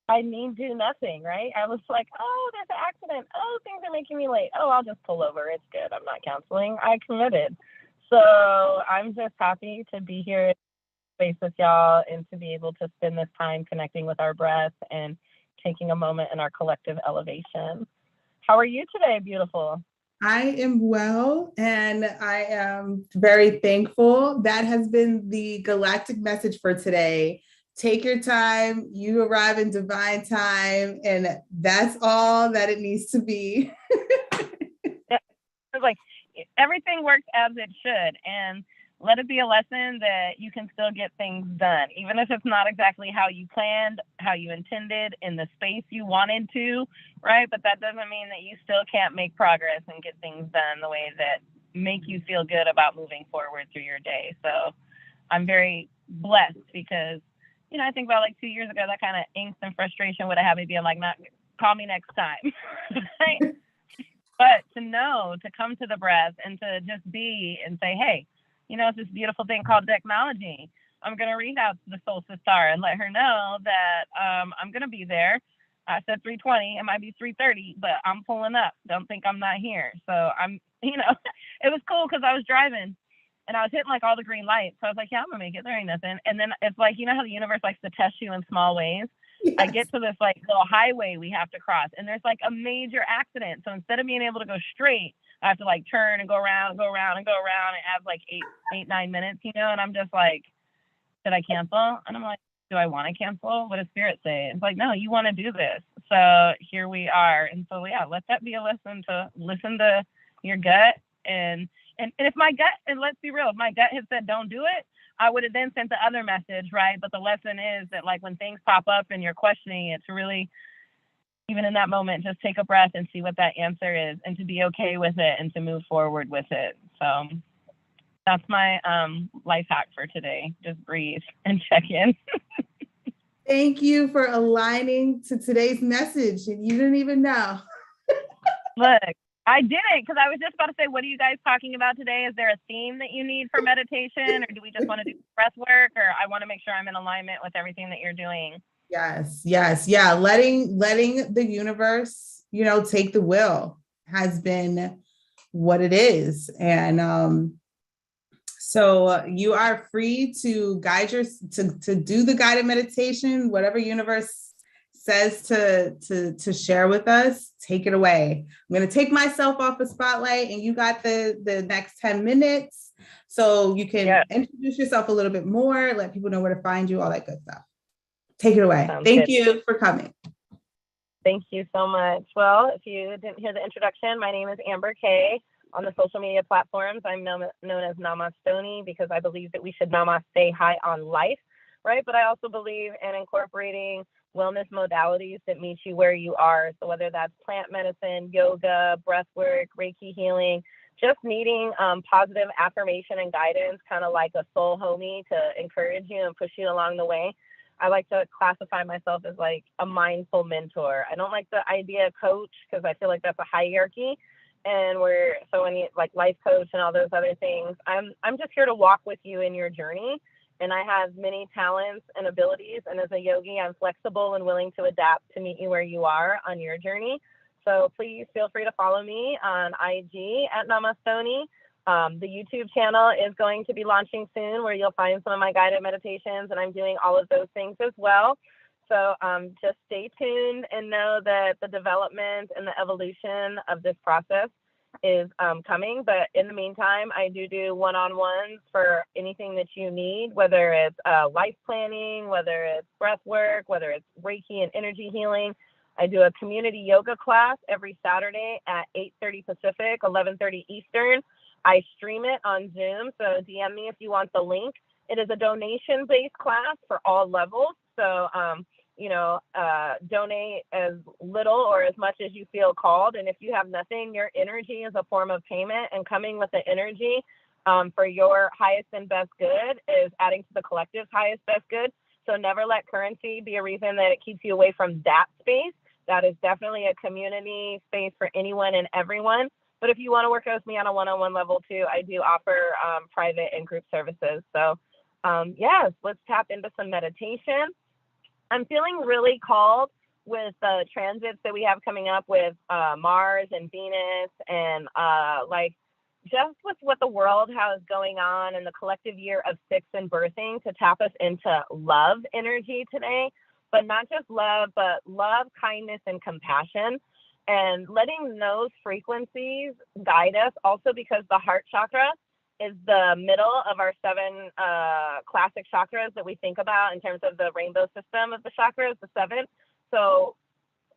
I need do nothing, right? I was like, oh, there's an accident. Oh, things are making me late. Oh, I'll just pull over. It's good. I'm not canceling. I committed. So I'm just happy to be here in space with y'all and to be able to spend this time connecting with our breath and taking a moment in our collective elevation. How are you today, beautiful? I am well, and I am very thankful. That has been the galactic message for today. Take your time, you arrive in divine time, and that's all that it needs to be. Yeah. It's like everything works as it should, and let it be a lesson that you can still get things done, even if it's not exactly how you planned, how you intended, in the space you wanted to, right? But that doesn't mean that you still can't make progress and get things done the way that make you feel good about moving forward through your day. So I'm very blessed because, you know, I think about like 2 years ago, that kind of angst and frustration would have had me being like, not call me next time, right? But to know, to come to the breath and to just be and say, hey, you know, it's this beautiful thing called technology. I'm going to reach out to the solstice star and let her know that I'm going to be there. I said 3:20, it might be 3:30, but I'm pulling up. Don't think I'm not here. So I'm, you know, it was cool because I was driving and I was hitting like all the green lights. So I was like, yeah, I'm going to make it. There ain't nothing. And then it's like, you know how the universe likes to test you in small ways? Yes. I get to this like little highway we have to cross and there's like a major accident. So instead of being able to go straight, I have to like turn and go around and go around and go around and have like 9 minutes, you know? And I'm just like, should I cancel? And I'm like, do I want to cancel? What does spirit say? It's like, no, you want to do this. So here we are. And so, yeah, let that be a lesson to listen to your gut. And if my gut, and let's be real, if my gut had said, don't do it, I would have then sent the other message, right? But the lesson is that like when things pop up and you're questioning it, to really, even in that moment, just take a breath and see what that answer is and to be okay with it and to move forward with it. So that's my life hack for today. Just breathe and check in. Thank you for aligning to today's message. And you didn't even know. Look, I didn't, because I was just about to say, what are you guys talking about today? Is there a theme that you need for meditation, or do we just want to do breath work? Or I want to make sure I'm in alignment with everything that you're doing. Yes, yes, yeah. Letting the universe, take the wheel has been what it is. And so you are free to guide to do the guided meditation, whatever universe says to share with us. Take it away. I'm going to take myself off the spotlight, and you got the next 10 minutes, so you can introduce yourself a little bit more, let people know where to find you, all that good stuff. Take it away. Thank you for coming. Thank you so much. Well, if you didn't hear the introduction, my name is Amber Kay. On the social media platforms, I'm known as Namastoni, because I believe that we should namaste high on life, right? But I also believe in incorporating wellness modalities that meet you where you are. So whether that's plant medicine, yoga, breath work, Reiki healing, just needing positive affirmation and guidance, kind of like a soul homie to encourage you and push you along the way. I like to classify myself as like a mindful mentor. I don't like the idea of coach, because I feel like that's a hierarchy. And when you like life coach and all those other things, I'm just here to walk with you in your journey. And I have many talents and abilities. And as a yogi, I'm flexible and willing to adapt to meet you where you are on your journey. So please feel free to follow me on IG at Namastoni. The YouTube channel is going to be launching soon, where you'll find some of my guided meditations, and I'm doing all of those things as well. So just stay tuned and know that the development and the evolution of this process is coming. But in the meantime, I do one-on-ones for anything that you need, whether it's life planning, whether it's breath work, whether it's Reiki and energy healing. I do a community yoga class every Saturday at 8:30 Pacific, 11:30 Eastern. I stream it on Zoom, so DM me if you want the link. It is a donation-based class for all levels. So, donate as little or as much as you feel called. And if you have nothing, your energy is a form of payment, and coming with the energy for your highest and best good is adding to the collective's highest best good. So never let currency be a reason that it keeps you away from that space. That is definitely a community space for anyone and everyone. But if you want to work with me on a one-on-one level too, I do offer private and group services. So yes, let's tap into some meditation. I'm feeling really called with the transits that we have coming up with Mars and Venus, and just with what the world has going on in the collective year of 6 and birthing, to tap us into love energy today, but not just love, but love, kindness, and compassion, and letting those frequencies guide us. Also, because the heart chakra is the middle of our 7 classic chakras that we think about in terms of the rainbow system of the chakras, the 7. So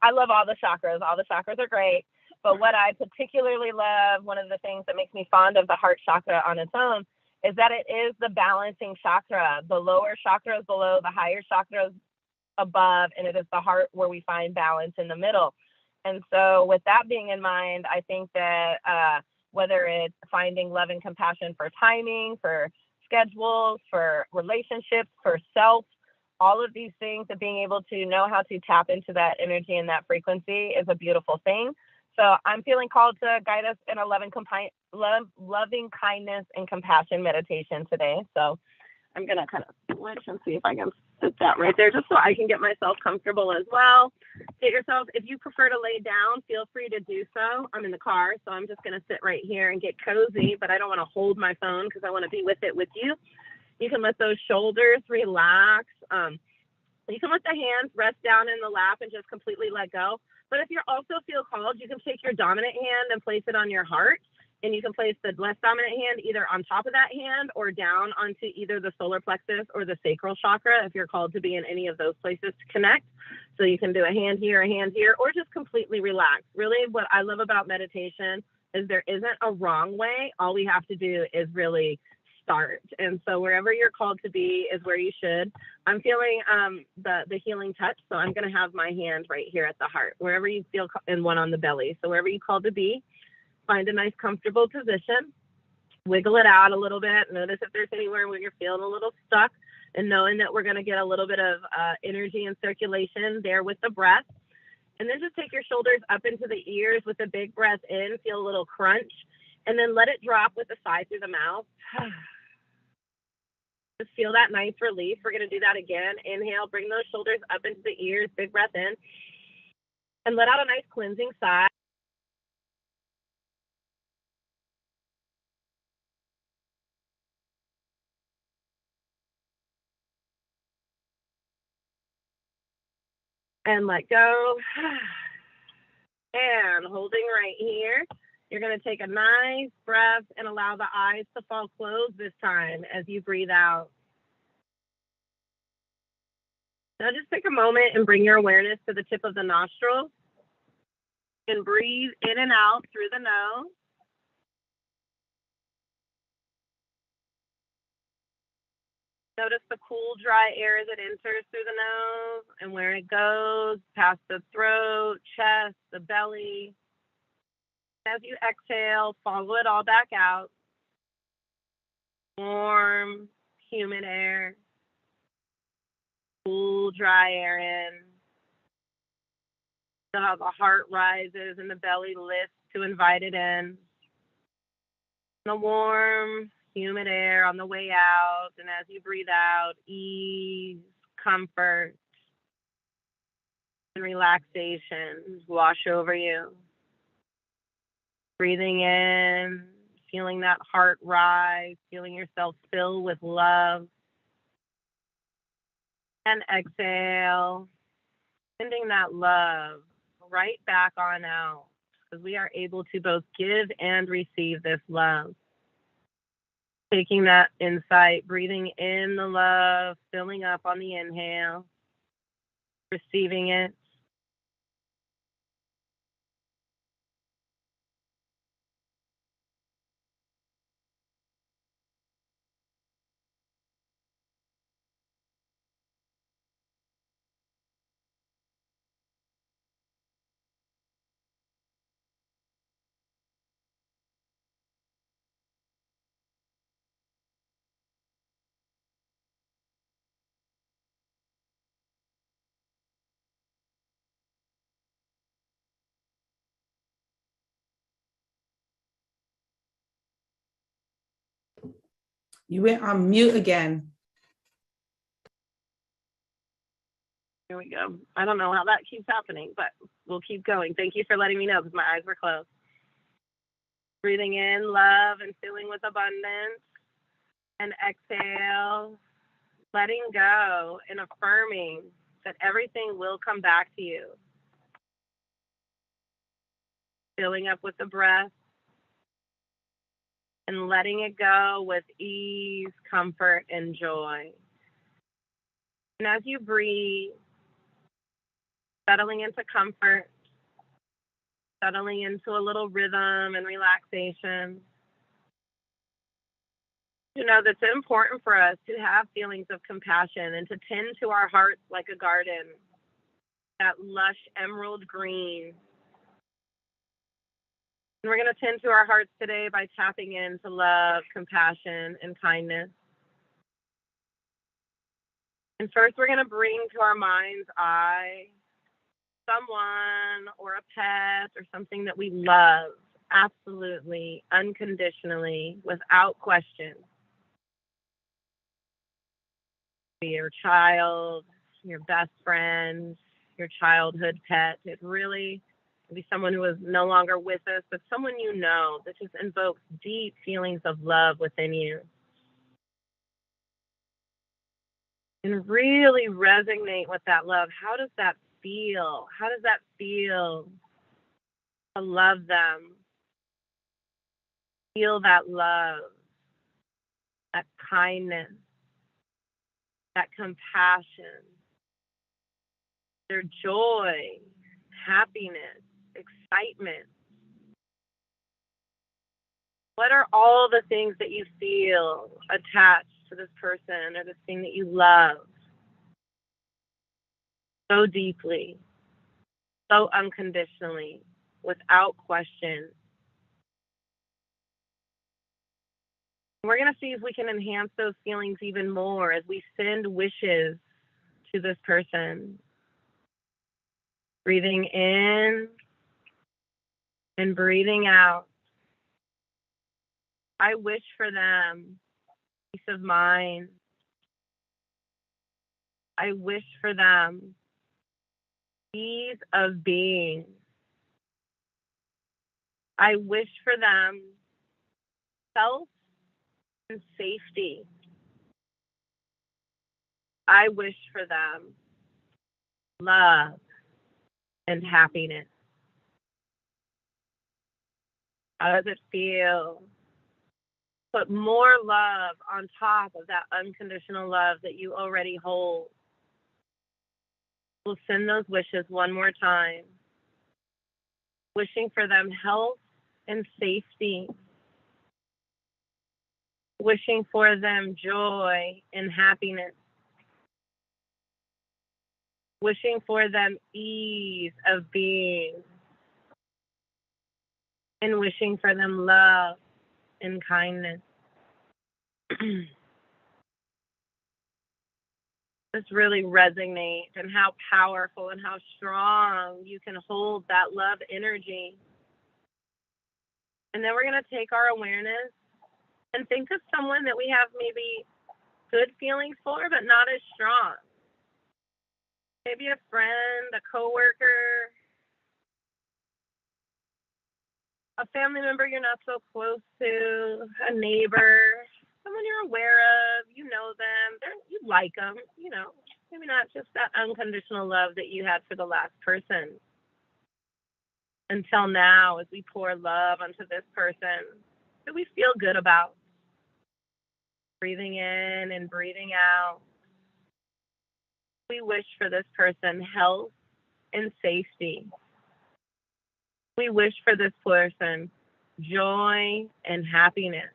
I love all the chakras. All the chakras are great. But what I particularly love, one of the things that makes me fond of the heart chakra on its own, is that it is the balancing chakra. The lower chakras below, the higher chakras above, and it is the heart where we find balance in the middle. And so with that being in mind, I think that whether it's finding love and compassion for timing, for schedules, for relationships, for self, all of these things, of being able to know how to tap into that energy and that frequency is a beautiful thing. So I'm feeling called to guide us in a loving kindness and compassion meditation today. So I'm going to kind of switch and see if I can sit that right there, just so I can get myself comfortable as well. Get yourself, if you prefer to lay down, feel free to do so. I'm in the car, so I'm just going to sit right here and get cozy, but I don't want to hold my phone because I want to be with it with you. You can let those shoulders relax. You can let the hands rest down in the lap and just completely let go. But if you also feel called, you can take your dominant hand and place it on your heart. And you can place the less dominant hand either on top of that hand or down onto either the solar plexus or the sacral chakra, if you're called to be in any of those places to connect. So you can do a hand here, or just completely relax. Really, what I love about meditation is there isn't a wrong way. All we have to do is really start. And so wherever you're called to be is where you should. I'm feeling the healing touch. So I'm going to have my hand right here at the heart, wherever you feel, and one on the belly. So wherever you're called to be. Find a nice comfortable position, wiggle it out a little bit. Notice if there's anywhere where you're feeling a little stuck, and knowing that we're going to get a little bit of energy and circulation there with the breath. And then just take your shoulders up into the ears with a big breath in, feel a little crunch, and then let it drop with a sigh through the mouth. Just feel that nice relief. We're going to do that again. Inhale, bring those shoulders up into the ears, big breath in, and let out a nice cleansing sigh. And let go. And holding right here, you're going to take a nice breath and allow the eyes to fall closed this time as you breathe out. Now just take a moment and bring your awareness to the tip of the nostrils and breathe in and out through the nose. Notice the cool, dry air as it enters through the nose and where it goes, past the throat, chest, the belly. As you exhale, follow it all back out. Warm, humid air. Cool, dry air in. Feel how the heart rises and the belly lifts to invite it in. The warm, humid air on the way out. And as you breathe out, ease, comfort, and relaxation wash over you. Breathing in, feeling that heart rise, feeling yourself fill with love. And exhale, sending that love right back on out, because we are able to both give and receive this love. Taking that insight, breathing in the love, filling up on the inhale, receiving it. You went on mute again. Here we go. I don't know how that keeps happening, but we'll keep going. Thank you for letting me know because my eyes were closed. Breathing in love and filling with abundance. And exhale, letting go and affirming that everything will come back to you. Filling up with the breath and letting it go with ease, comfort, and joy. And as you breathe, settling into comfort, settling into a little rhythm and relaxation. You know, that's important for us to have feelings of compassion and to tend to our hearts like a garden, that lush emerald green. And we're going to tend to our hearts today by tapping into love, compassion, and kindness. And first, we're going to bring to our mind's eye someone or a pet or something that we love, absolutely, unconditionally, without question. Your child, your best friend, your childhood pet. It really can be someone who is no longer with us, but someone you know that just invokes deep feelings of love within you. And really resonate with that love. How does that feel? How does that feel to love them? Feel that love, that kindness, that compassion, their joy, happiness, excitement. What are all the things that you feel attached to this person or this thing that you love so deeply, so unconditionally, without question? We're going to see if we can enhance those feelings even more as we send wishes to this person. Breathing in and breathing out. I wish for them peace of mind. I wish for them ease of being. I wish for them health and safety. I wish for them love and happiness. How does it feel? Put more love on top of that unconditional love that you already hold. We'll send those wishes one more time. Wishing for them health and safety. Wishing for them joy and happiness. Wishing for them ease of being. And wishing for them love and kindness. This really resonates, and how powerful and how strong you can hold that love energy. And then we're going to take our awareness and think of someone that we have maybe good feelings for, but not as strong. Maybe a friend, a coworker, a family member you're not so close to, a neighbor, someone you're aware of, you know them, you like them, you know, maybe not just that unconditional love that you had for the last person. Until now, as we pour love onto this person that we feel good about. Breathing in and breathing out. We wish for this person health and safety. We wish for this person joy and happiness.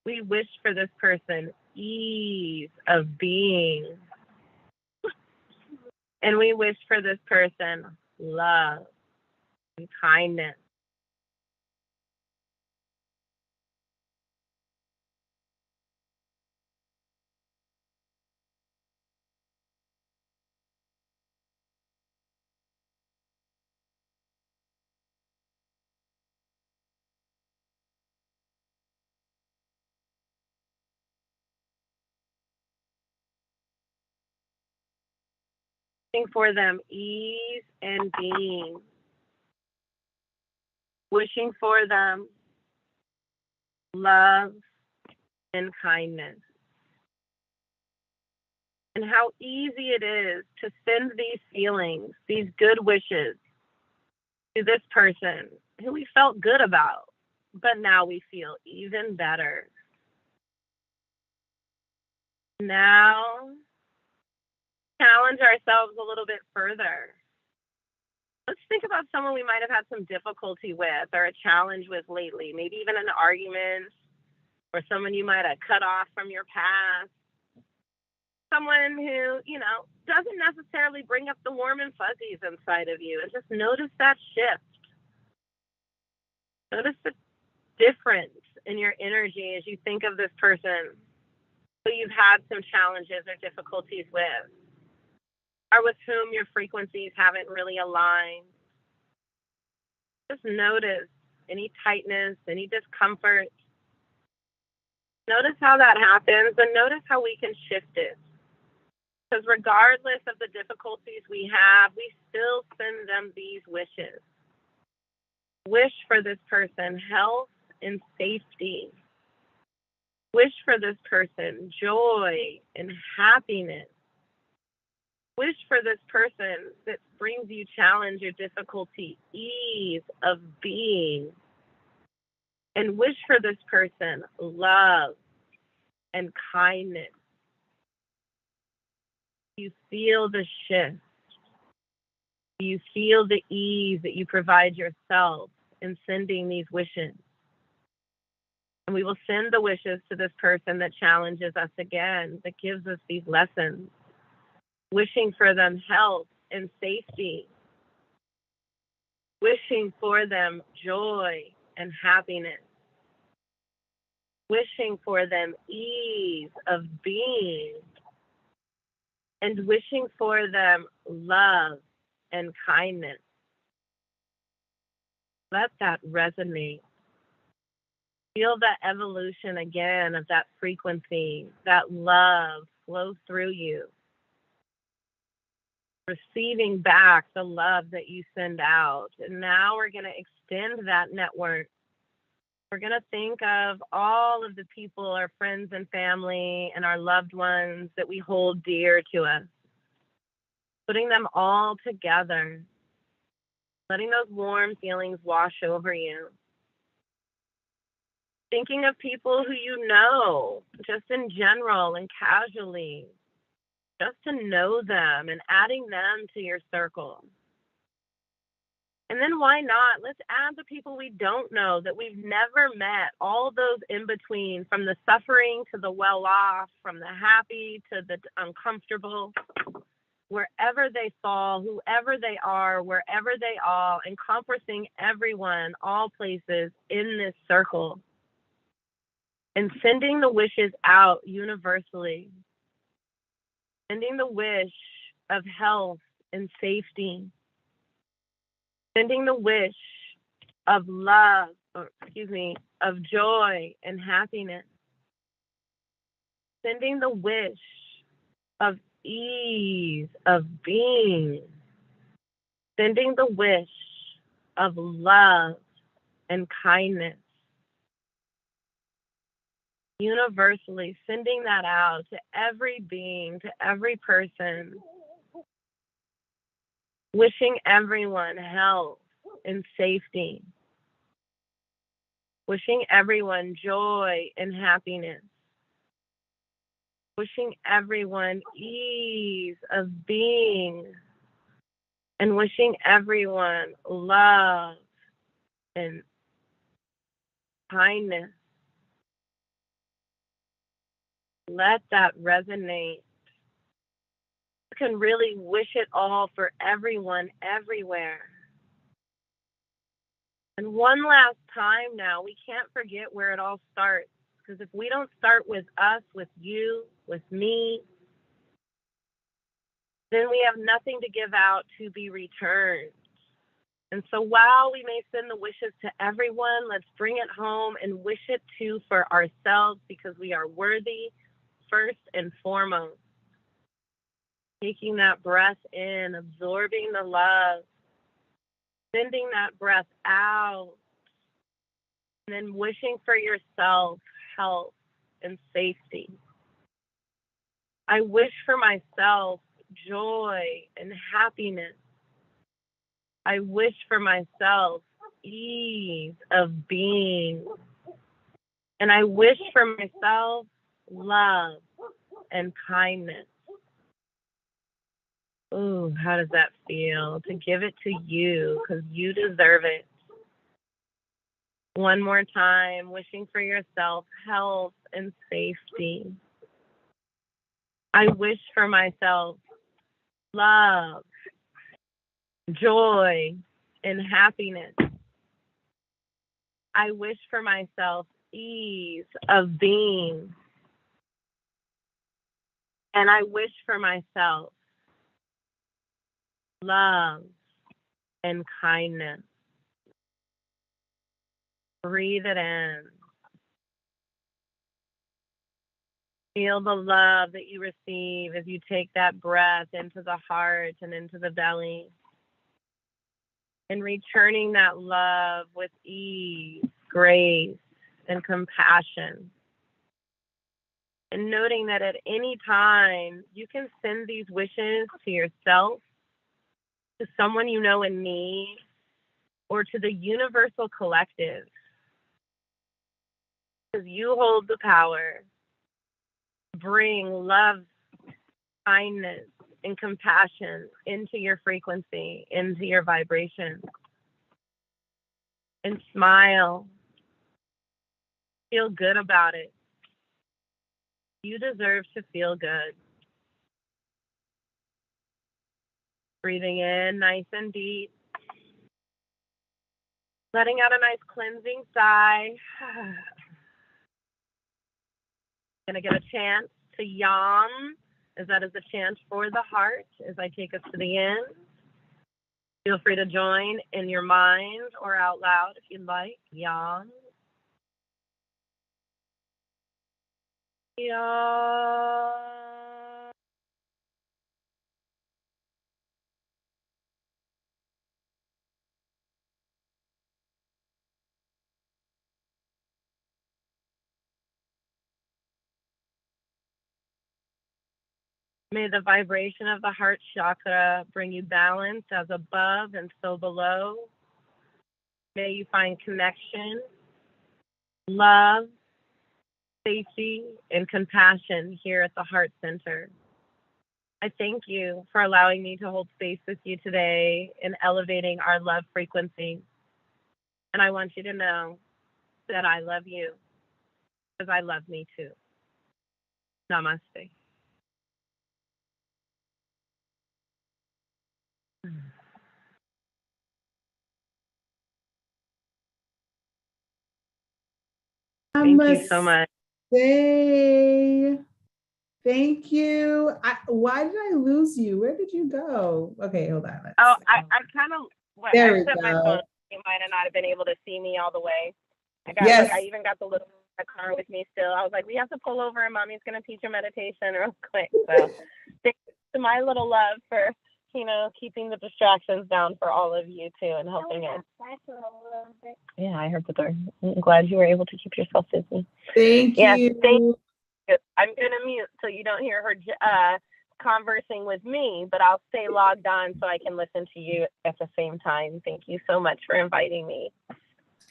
We wish for this person ease of being. And we wish for this person love and kindness. Wishing for them ease and being. Wishing for them love and kindness. And how easy it is to send these feelings, these good wishes to this person who we felt good about, but now we feel even better. Now, challenge ourselves a little bit further. Let's think about someone we might have had some difficulty with or a challenge with lately, maybe even an argument, or someone you might have cut off from your past. Someone who, you know, doesn't necessarily bring up the warm and fuzzies inside of you, and just notice that shift. Notice the difference in your energy as you think of this person who you've had some challenges or difficulties with, or with whom your frequencies haven't really aligned. Just notice any tightness, any discomfort. Notice how that happens, and notice how we can shift it. Because regardless of the difficulties we have, we still send them these wishes. Wish for this person health and safety. Wish for this person joy and happiness. Wish for this person that brings you challenge or difficulty, ease of being. And wish for this person love and kindness. You feel the shift. You feel the ease that you provide yourself in sending these wishes. And we will send the wishes to this person that challenges us again, that gives us these lessons. Wishing for them health and safety. Wishing for them joy and happiness. Wishing for them ease of being. And wishing for them love and kindness. Let that resonate. Feel that evolution again of that frequency, that love flow through you. Receiving back the love that you send out. And now we're going to extend that network. We're going to think of all of the people, our friends and family, and our loved ones that we hold dear to us. Putting them all together. Letting those warm feelings wash over you. Thinking of people who you know, just in general and casually. Just to know them and adding them to your circle. And then why not? Let's add the people we don't know, that we've never met, all those in between, from the suffering to the well-off, from the happy to the uncomfortable, wherever they fall, whoever they are, wherever they are, encompassing everyone, all places in this circle, and sending the wishes out universally. Sending the wish of health and safety. Sending the wish of love, of joy and happiness. Sending the wish of ease of being. Sending the wish of love and kindness. Universally sending that out to every being, to every person, wishing everyone health and safety, wishing everyone joy and happiness, wishing everyone ease of being, and wishing everyone love and kindness. Let that resonate. You can really wish it all for everyone, everywhere. And one last time now, we can't forget where it all starts. Because if we don't start with us, with you, with me, then we have nothing to give out to be returned. And so while we may send the wishes to everyone, let's bring it home and wish it too for ourselves, because we are worthy first and foremost. Taking that breath in, absorbing the love, sending that breath out, and then wishing for yourself health and safety. I wish for myself joy and happiness. I wish for myself ease of being. And I wish for myself love and kindness. Ooh, how does that feel? To give it to you, because you deserve it. One more time, wishing for yourself health and safety. I wish for myself love, joy, and happiness. I wish for myself ease of being. And I wish for myself love and kindness. Breathe it in. Feel the love that you receive as you take that breath into the heart and into the belly. And returning that love with ease, grace, and compassion. And noting that at any time, you can send these wishes to yourself, to someone you know in need, or to the universal collective. Because you hold the power to bring love, kindness, and compassion into your frequency, into your vibration. And smile. Feel good about it. You deserve to feel good. Breathing in nice and deep. Letting out a nice cleansing sigh. Gonna get a chant to Yam, as that is a chant for the heart, as I take us to the end. Feel free to join in your mind or out loud if you'd like. Yawn. Yawn. May the vibration of the heart chakra bring you balance as above and so below. May you find connection, love, safety, and compassion here at the heart center. I thank you for allowing me to hold space with you today in elevating our love frequency. And I want you to know that I love you because I love me too. Namaste. Thank you so much. Thank you. Why did I lose you? Where did you go? Okay, hold on. I kind of there I set we my go. phone. You might have not been able to see me all the way. Yes. I even got the little car with me still. I was like, we have to pull over and mommy's gonna teach a meditation real quick. So thanks to my little love for, keeping the distractions down for all of you too and helping us. Yeah, I heard the door. I'm glad you were able to keep yourself busy. Thank you. Thank you. I'm gonna mute so you don't hear her conversing with me, but I'll stay logged on so I can listen to you at the same time. Thank you so much for inviting me.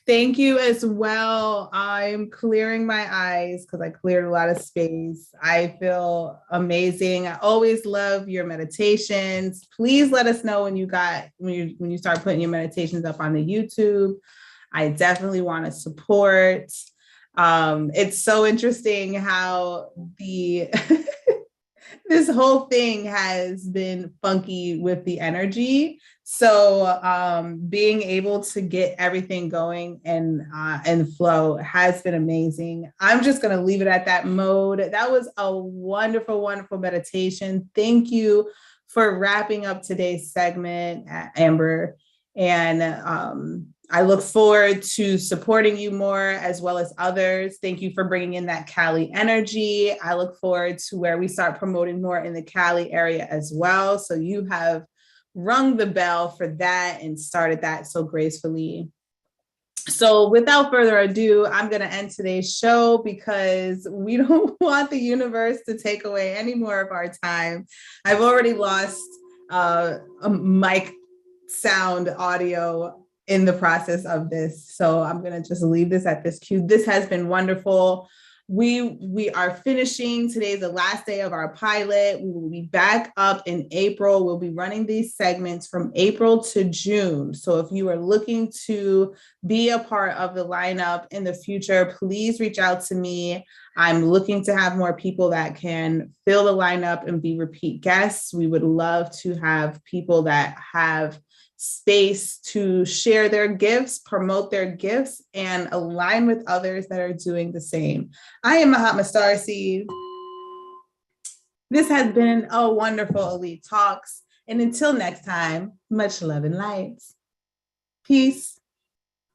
Thank you as well. I'm clearing my eyes because I cleared a lot of space. I feel amazing. I always love your meditations. Please let us know when you start putting your meditations up on the YouTube. I definitely want to support. It's so interesting how this whole thing has been funky with the energy. So being able to get everything going and flow has been amazing. I'm just going to leave it at that mode. That was a wonderful, wonderful meditation. Thank you for wrapping up today's segment, Amber. And I look forward to supporting you more as well as others. Thank you for bringing in that Cali energy. I look forward to where we start promoting more in the Cali area as well. So you have rung the bell for that and started that so gracefully. So without further ado, I'm going to end today's show because we don't want the universe to take away any more of our time. I've already lost a mic sound audio in the process of this. So I'm going to just leave this at this cue. This has been wonderful. We are finishing. Today's the last day of our pilot. We will be back up in April. We'll be running these segments from April to June. So if you are looking to be a part of the lineup in the future, please reach out to me. I'm looking to have more people that can fill the lineup and be repeat guests. We would love to have people that have space to share their gifts, promote their gifts, and align with others that are doing the same. I am Mahatma Starseed. This has been a wonderful Elite Talks. And until next time, much love and light. Peace.